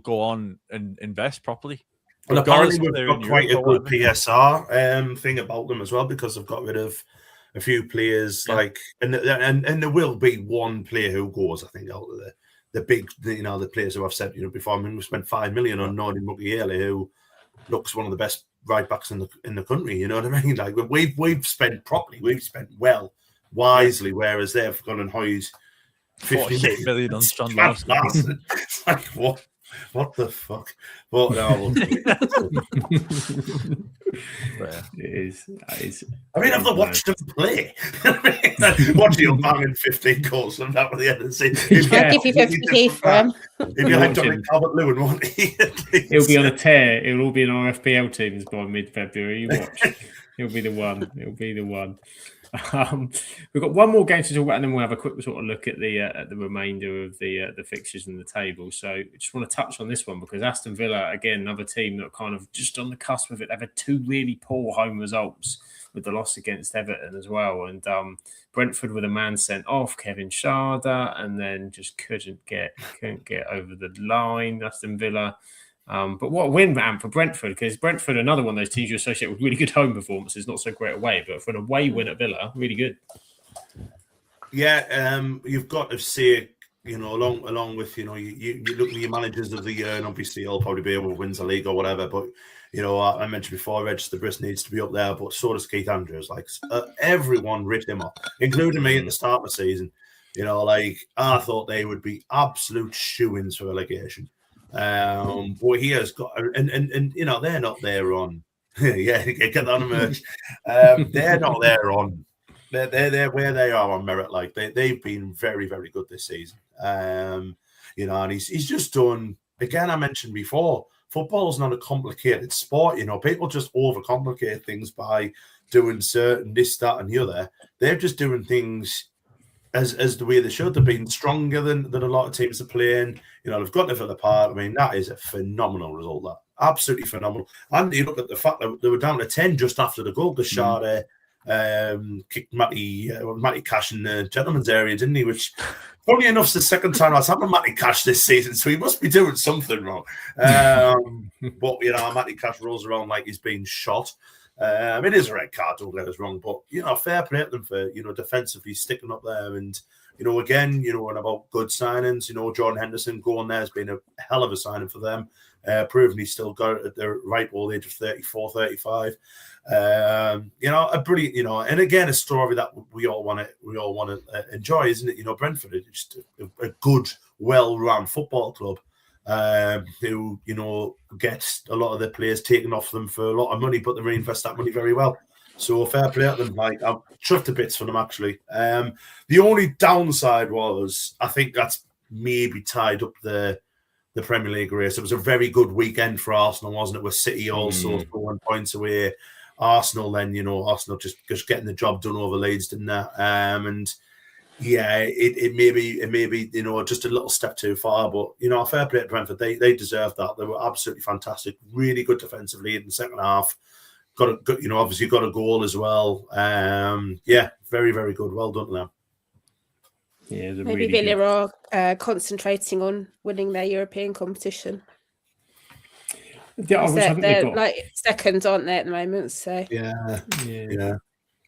go on and invest properly. And apparently we've got quite a good PSR thing about them as well, because they've got rid of a few players and there will be one player who goes, I think, out of the big, the players who I've said, before. I mean, we spent 5 million on Nordi Mukiele, who looks one of the best right backs in the country. You know what I mean? Like we've spent properly, we've spent wisely, whereas they've gone and hired 50 million on John Larson. It's like what the fuck? But no, it is. I mean, I've not watched them play. Watching him banging 15 goals from that at the end of the season. I'll give you 50p for him. If you had Dominic Calvert-Lewin, won't he? He'll be on a tear. It'll all be in our FPL teams by mid-February. You watch. He'll be the one. We've got one more game to talk about, and then we'll have a quick sort of look at the remainder of the fixtures in the table. So I just want to touch on this one because Aston Villa, again, another team that kind of just on the cusp of it. They've had 2 really poor home results with the loss against Everton as well, and Brentford with a man sent off, Kevin Schade, and then just couldn't get over the line. Aston Villa. But what a win, man, for Brentford, because Brentford, another one of those teams you associate with really good home performances, not so great away, but for an away win at Villa, really good. Yeah, you've got to see it, along with, you look at your managers of the year, and obviously he'll probably be able to win the league or whatever, but, I mentioned before, Register Briss needs to be up there, but so does Keith Andrews. Like, everyone ripped him off, including me at the start of the season. I thought they would be absolute shoo-ins for relegation. But he has got, and they're not there on, get that on merch. They're not there on, they're where they are on merit. Like they've been very, very good this season. And he's just done. Again, I mentioned before, football's not a complicated sport. People just overcomplicate things by doing certain this, that, and the other. They're just doing things as the way they should. They've been stronger than a lot of teams are playing. They've got to Villa Park. I mean, that is a phenomenal result. That absolutely phenomenal. And you look at the fact that they were down to 10 just after the goal. Schade kicked Matty Cash in the gentleman's area, didn't he? Which, funny enough, is the second time I've had Matty Cash this season, so he must be doing something wrong. But Matty Cash rolls around like he's been shot. It is a red card, don't get us wrong, but fair play to them for defensively sticking up there, and again, and about good signings. Jordan Henderson going there has been a hell of a signing for them, proving he's still got it at the right old age of 34, 35. A brilliant, and again, a story that we all want to enjoy, isn't it? Brentford is just a good, well-run football club. Who gets a lot of their players taken off them for a lot of money, but they reinvest that money very well. So fair play to them. Like, I'm chuffed to bits for them, actually. The only downside was, I think that's maybe tied up the Premier League race. It was a very good weekend for Arsenal, wasn't it? With City also scoring points away. Arsenal then, Arsenal just getting the job done over Leeds, didn't they? And yeah, it may be just a little step too far, but fair play to Brentford. They deserved that. They were absolutely fantastic, really good defensively in the second half. Obviously got a goal as well. Very, very good. Well done to them. Yeah, maybe Villa are concentrating on winning their European competition. Yeah, they're like second, aren't they, at the moment? So yeah.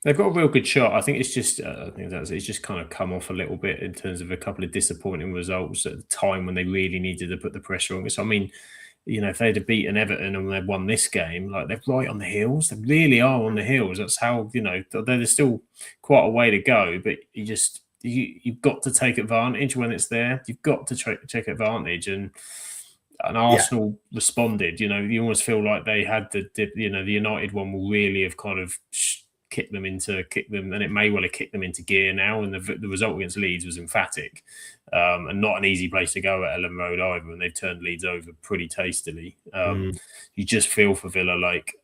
They've got a real good shot. I think it's just, it's just kind of come off a little bit in terms of a couple of disappointing results at the time when they really needed to put the pressure on. So I mean, if they'd have beaten Everton and they'd won this game, like they're right on the heels. They really are on the heels. That's how there's still quite a way to go, but you've got to take advantage when it's there. You've got to take advantage, and Arsenal responded. You almost feel like they had the United one will really have kind of kicked them, and it may well have kicked them into gear now. And the result against Leeds was emphatic, and not an easy place to go at Ellen Road either. And they've turned Leeds over pretty tastily. You just feel for Villa like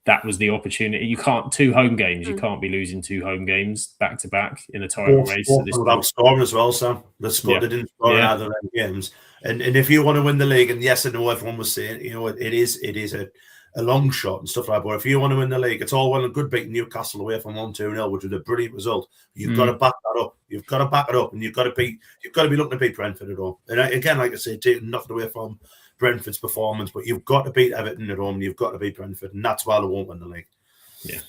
that was the opportunity. You can't 2 home games. You can't be losing 2 home games back to back in a title race. Without scoring as well, Sam. They didn't score in either of them games. And if you want to win the league, and yes, I know everyone was saying, it is a long shot and stuff like that. But if you want to win the league, it's all well and good beating Newcastle away from 1-2-0, which was a brilliant result. You've got to back that up. You've got to back it up, and you've got to be looking to beat Brentford at home. And again, like I say, taking nothing away from Brentford's performance, but you've got to beat Everton at home, and you've got to beat Brentford, and that's why they won't win the league. Yeah.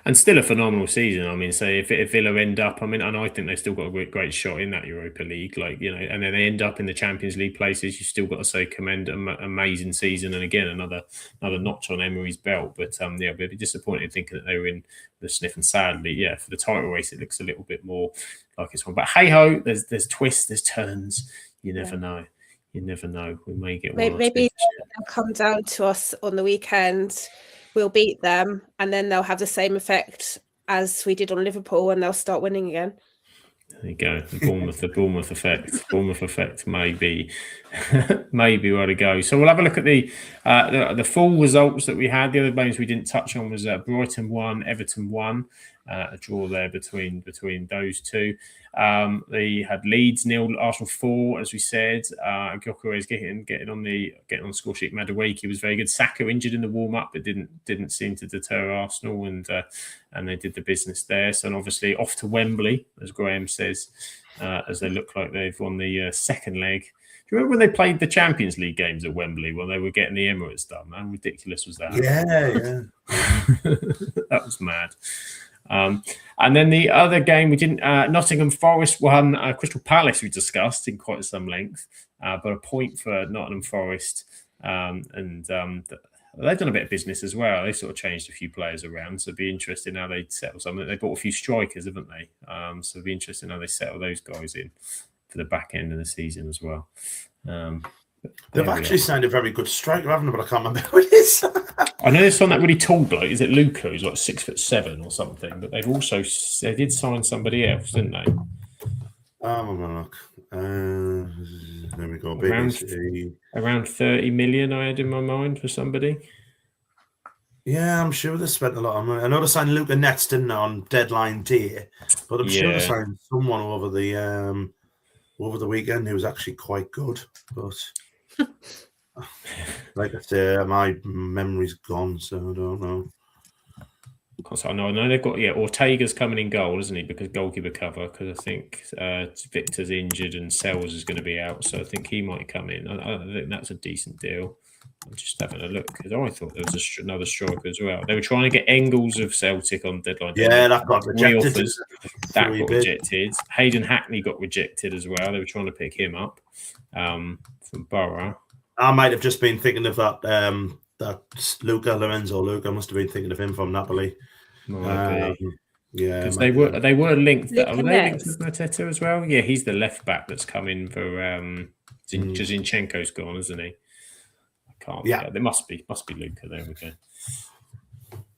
And still a phenomenal season. I mean, say if Villa end up, and I think they've still got a great shot in that Europa League, and then they end up in the Champions League places, you still got to say commend amazing season, and again another notch on Emery's belt. But it'd be disappointing thinking that they were in the sniff, and sadly, for the title race it looks a little bit more like it's one. But hey ho, there's twists, there's turns. You never know. You never know. We may get one. Maybe they'll come down to us on the weekend. We'll beat them, and then they'll have the same effect as we did on Liverpool, and they'll start winning again. There you go. The Bournemouth effect. Bournemouth effect may be where to go. So we'll have a look at the full results that we had. The other games we didn't touch on was Brighton 1, Everton 1. A draw there between those two. They had Leeds 0, Arsenal 4, as we said. Gyökeres getting on the score sheet. Madueke was very good. Saka injured in the warm up, but didn't seem to deter Arsenal, and they did the business there. So and obviously off to Wembley, as Graham says, as they look like they've won the second leg. Do you remember when they played the Champions League games at Wembley when they were getting the Emirates done? How ridiculous was that? Yeah. That was mad. And then the other game we didn't. Nottingham Forest won. Crystal Palace we discussed in quite some length, but a point for Nottingham Forest, and they've done a bit of business as well. They sort of changed a few players around, so it'd be interesting how they settle something. They bought a few strikers, haven't they? So it'd be interesting how they settle those guys in for the back end of the season as well. They've actually signed a very good striker, haven't they? But I can't remember who it is. I know there's that really tall bloke. Is it Luca? Who's like 6'7" or something. But they did sign somebody else, didn't they? I'm gonna look. There we go. Around 30 million, I had in my mind for somebody. Yeah, I'm sure they spent a lot of money. I know they signed Luca Nets, didn't they, on deadline day, but I'm sure they signed someone over the weekend who was actually quite good. But like I say, my memory's gone, so I don't know. I know they've got Ortega's coming in goal, isn't he? Because goalkeeper cover. Because I think Victor's injured and Sells is going to be out, so I think he might come in. I think that's a decent deal. I'm just having a look because I thought there was another striker as well. They were trying to get Engels of Celtic on deadline. Yeah, that got rejected. That got rejected. Hayden Hackney got rejected as well. They were trying to pick him up from Borough. I might have just been thinking of that Lorenzo Luca. Must have been thinking of him from Napoli. Yeah, because they were linked. Were they linked with Mateta as well? Yeah, he's the left back that's come in for Zinchenko's gone, isn't he? There must be Luca. There we go.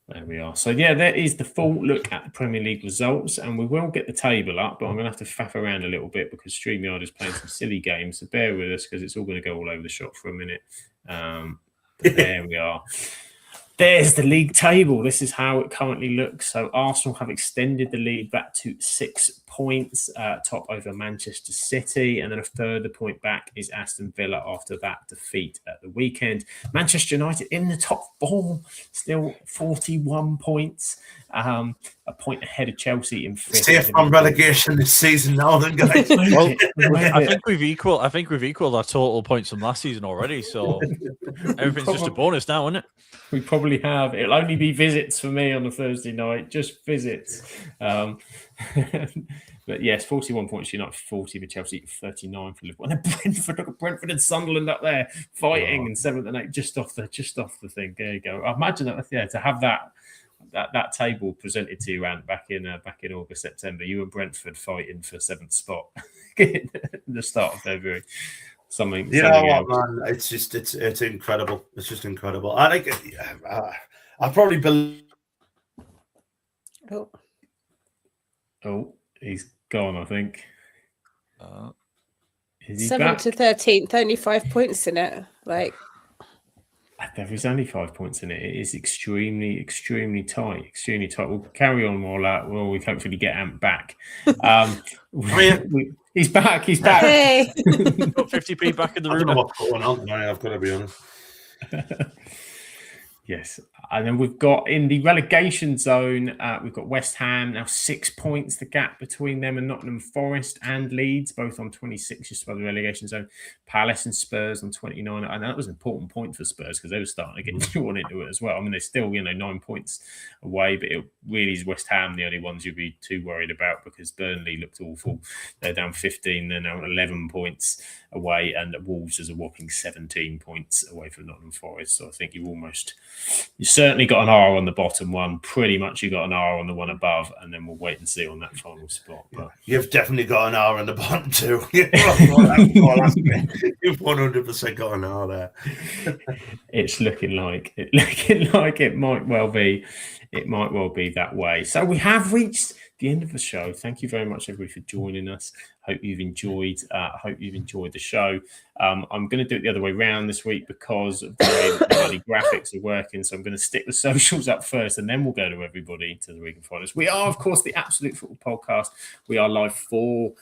There we are. So that is the full look at the Premier League results, and we will get the table up, but I'm going to have to faff around a little bit because StreamYard is playing some silly games. So bear with us because it's all going to go all over the shop for a minute. There we are. There's the league table. This is how it currently looks. So Arsenal have extended the lead back to 6 points, top over Manchester City. And then a further point back is Aston Villa after that defeat at the weekend. Manchester United in the top 4, still 41 points. A point ahead of Chelsea in 5th. Safe from relegation this season now, then, guys. I think we've equaled our total points from last season already. So Everything's just a bonus now, isn't it? We probably have. It'll only be visits for me on a Thursday night, just visits. But yes, 41 points United, 40 for Chelsea, 39 for Liverpool. And then Brentford, look at Brentford and Sunderland up there fighting in 7th and 8th, just off the thing. There you go. I imagine that, to have that table presented to you, Ant, back in August, September. You and Brentford fighting for 7th spot at the start of February. Something else. Man? It's incredible. It's just incredible. I think I probably believe. Oh, he's gone. I think. Is he 7th back? to 13th, only 5 points in it. Like, there is only 5 points in it. It is extremely, extremely tight. Extremely tight. We'll carry on while we hopefully get Ant back. He's back. He's back. hey. Got 50p back in the I don't room. know what's going on tonight, I've got to be honest. Yes. And then we've got in the relegation zone, we've got West Ham now 6 points, the gap between them and Nottingham Forest and Leeds, both on 26 just by the relegation zone. Palace and Spurs on 29. And that was an important point for Spurs because they were starting to get drawn into it as well. I mean, they're still, 9 points away, but it really is West Ham the only ones you'd be too worried about because Burnley looked awful. They're down 15, they're now 11 points away, and Wolves is a whopping 17 points away from Nottingham Forest. So I think you certainly got an R on the bottom one. Pretty much you got an R on the one above, and then we'll wait and see on that final spot. But you've definitely got an R on the bottom too. You've 100% got an R there. It's looking like it might well be. It might well be that way. So we have reached the end of the show. Thank you very much, everybody, for joining us. Hope you've enjoyed. The show. I'm going to do it the other way around this week because of the way the graphics are working. So I'm going to stick the socials up first, and then we'll go to everybody to the week and find us. We are, of course, the Absolute Football Podcast. We are live four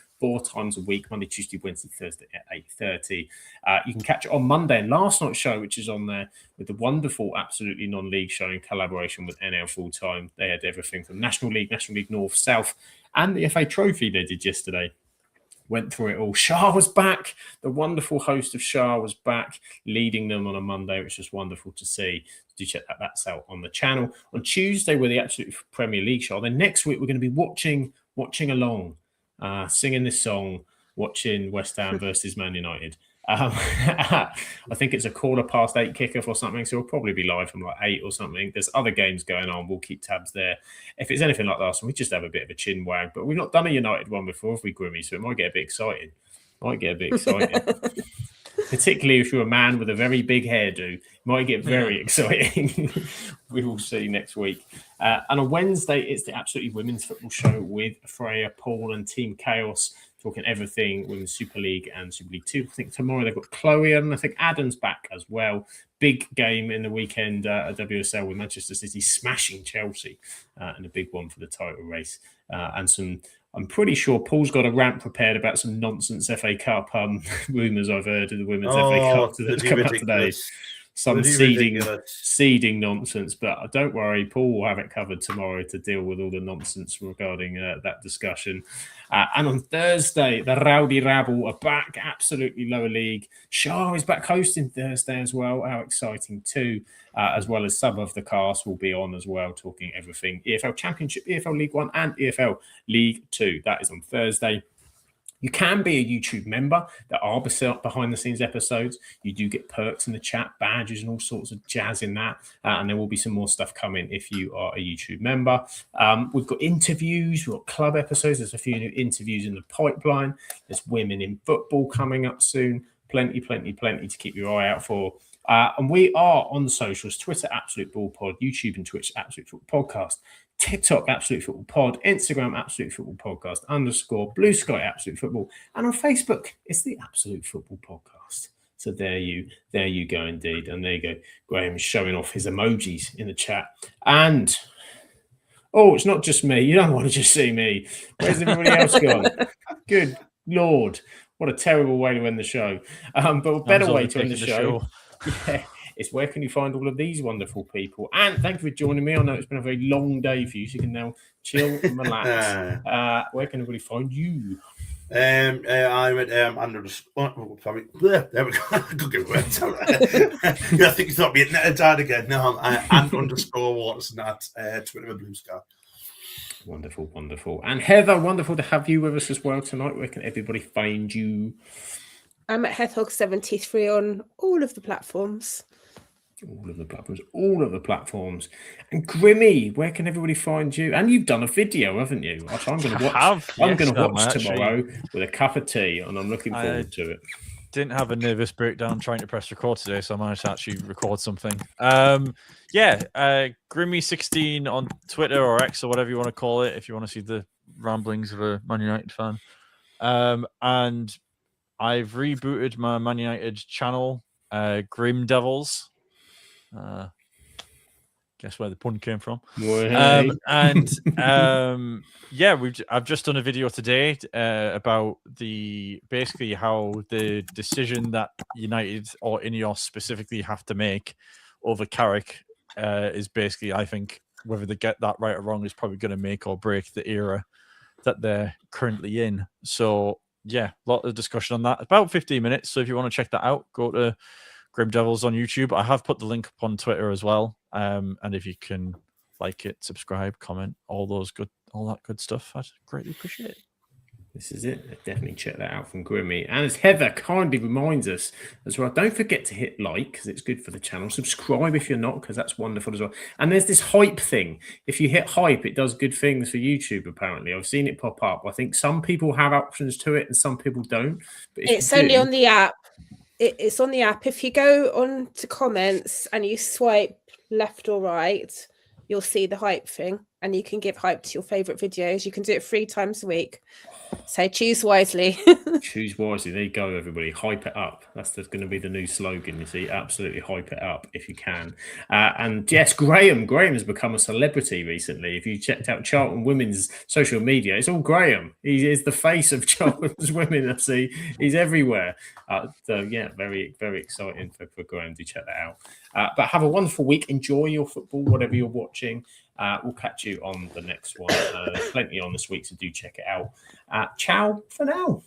times a week, Monday, Tuesday, Wednesday, Thursday at 8:30. You can catch it on Monday and last night's show, which is on there with the wonderful Absolutely Non-League show in collaboration with NL Full-Time. They had everything from National League North, South, and the FA Trophy they did yesterday. Went through it all. Shah was back. The wonderful host of Shah was back, leading them on a Monday, which was wonderful to see. Do check that's out on the channel. On Tuesday, we're the Absolute Premier League show. Then next week, we're going to be watching along, singing this song, watching West Ham versus Man United. I think it's a 8:15 kickoff or something, so we'll probably be live from like 8 or something. There's other games going on. We'll keep tabs there. If it's anything like last one, we just have a bit of a chin wag. But we've not done a United one before, have we, Grimmy? So it might get a bit exciting. Particularly if you're a man with a very big hairdo. It might get very exciting. We will see next week. And on Wednesday, it's the Absolutely Women's Football Show with Freya, Paul and Team Chaos, talking everything Women's Super League and Super League 2. I think tomorrow they've got Chloe and I think Adam's back as well. Big game in the weekend at WSL with Manchester City smashing Chelsea and a big one for the title race. I'm pretty sure Paul's got a rant prepared about some nonsense FA Cup rumours I've heard of the Women's FA Cup that's come out today. Some seeding nonsense, but don't worry, Paul will have it covered tomorrow to deal with all the nonsense regarding that discussion. And on Thursday, the Rowdy Rabble are back, absolutely lower league. Shah is back hosting Thursday as well. How exciting too, as well as some of the cast will be on as well, talking everything EFL Championship, EFL League 1 and EFL League 2. That is on Thursday. You can be a YouTube member. There are behind-the-scenes episodes. You do get perks in the chat, badges and all sorts of jazz in that. And there will be some more stuff coming if you are a YouTube member. We've got interviews. We've got club episodes. There's a few new interviews in the pipeline. There's women in football coming up soon. Plenty to keep your eye out for. And we are on the socials, Twitter, Absolute Ball Pod, YouTube and Twitch, Absolute Football Podcast, TikTok, Absolute Football Pod, Instagram, Absolute Football Podcast, _ Blue Sky, Absolute Football, and on Facebook, it's the Absolute Football Podcast. So there you go indeed. And there you go. Graham's showing off his emojis in the chat. And, it's not just me. You don't want to just see me. Where's everybody else gone? Good Lord. What a terrible way to end the show. But a better way to end the show. Yeah, it's where can you find all of these wonderful people? And thank you for joining me. I know it's been a very long day for you, so you can now chill and relax. Where can everybody find you? I'm at sorry. There we go. I could get words out. I think you thought me at died again. No, and Watson at Twitter and Blue Sky. Wonderful, wonderful. And Heather, wonderful to have you with us as well tonight. Where can everybody find you? I'm at Heathhog73 on all of the platforms. All of the platforms. And Grimmy, where can everybody find you? And you've done a video, haven't you? Which I'm going to watch. I'm going to watch tomorrow with a cup of tea, and I'm looking forward to it. Didn't have a nervous breakdown trying to press record today, so I managed to actually record something. Grimmy16 on Twitter or X or whatever you want to call it, if you want to see the ramblings of a Man United fan. And I've rebooted my Man United channel, Grim Devils. Guess where the pun came from. I've just done a video today about basically how the decision that United or Ineos specifically have to make over Carrick is basically, I think, whether they get that right or wrong is probably going to make or break the era that they're currently in. So yeah, a lot of discussion on that. About 15 minutes. So if you want to check that out, go to Grim Devils on YouTube. I have put the link up on Twitter as well. And if you can like it, subscribe, comment, all that good stuff, I'd greatly appreciate it. This is it. Definitely check that out from Grimmy. And as Heather kindly reminds us as well, don't forget to hit like because it's good for the channel. Subscribe if you're not, because that's wonderful as well. And there's this hype thing. If you hit hype, it does good things for YouTube, apparently. I've seen it pop up. I think some people have options to it and some people don't. But it's only on the app. It's on the app. If you go on to comments and you swipe left or right, you'll see the hype thing, and you can give hype to your favorite videos. You can do it 3 times a week. So choose wisely. Choose wisely. There you go, everybody. Hype it up. That's going to be the new slogan. You see, absolutely hype it up if you can. And yes, Graham has become a celebrity recently. If you checked out Charlton Women's social media, it's all Graham. He is the face of Charlton's Women. I see he's everywhere. So yeah, very, very exciting for Graham to check that out. But have a wonderful week. Enjoy your football, whatever you're watching. We'll catch you on the next one. There's plenty on this week, so do check it out. Ciao for now.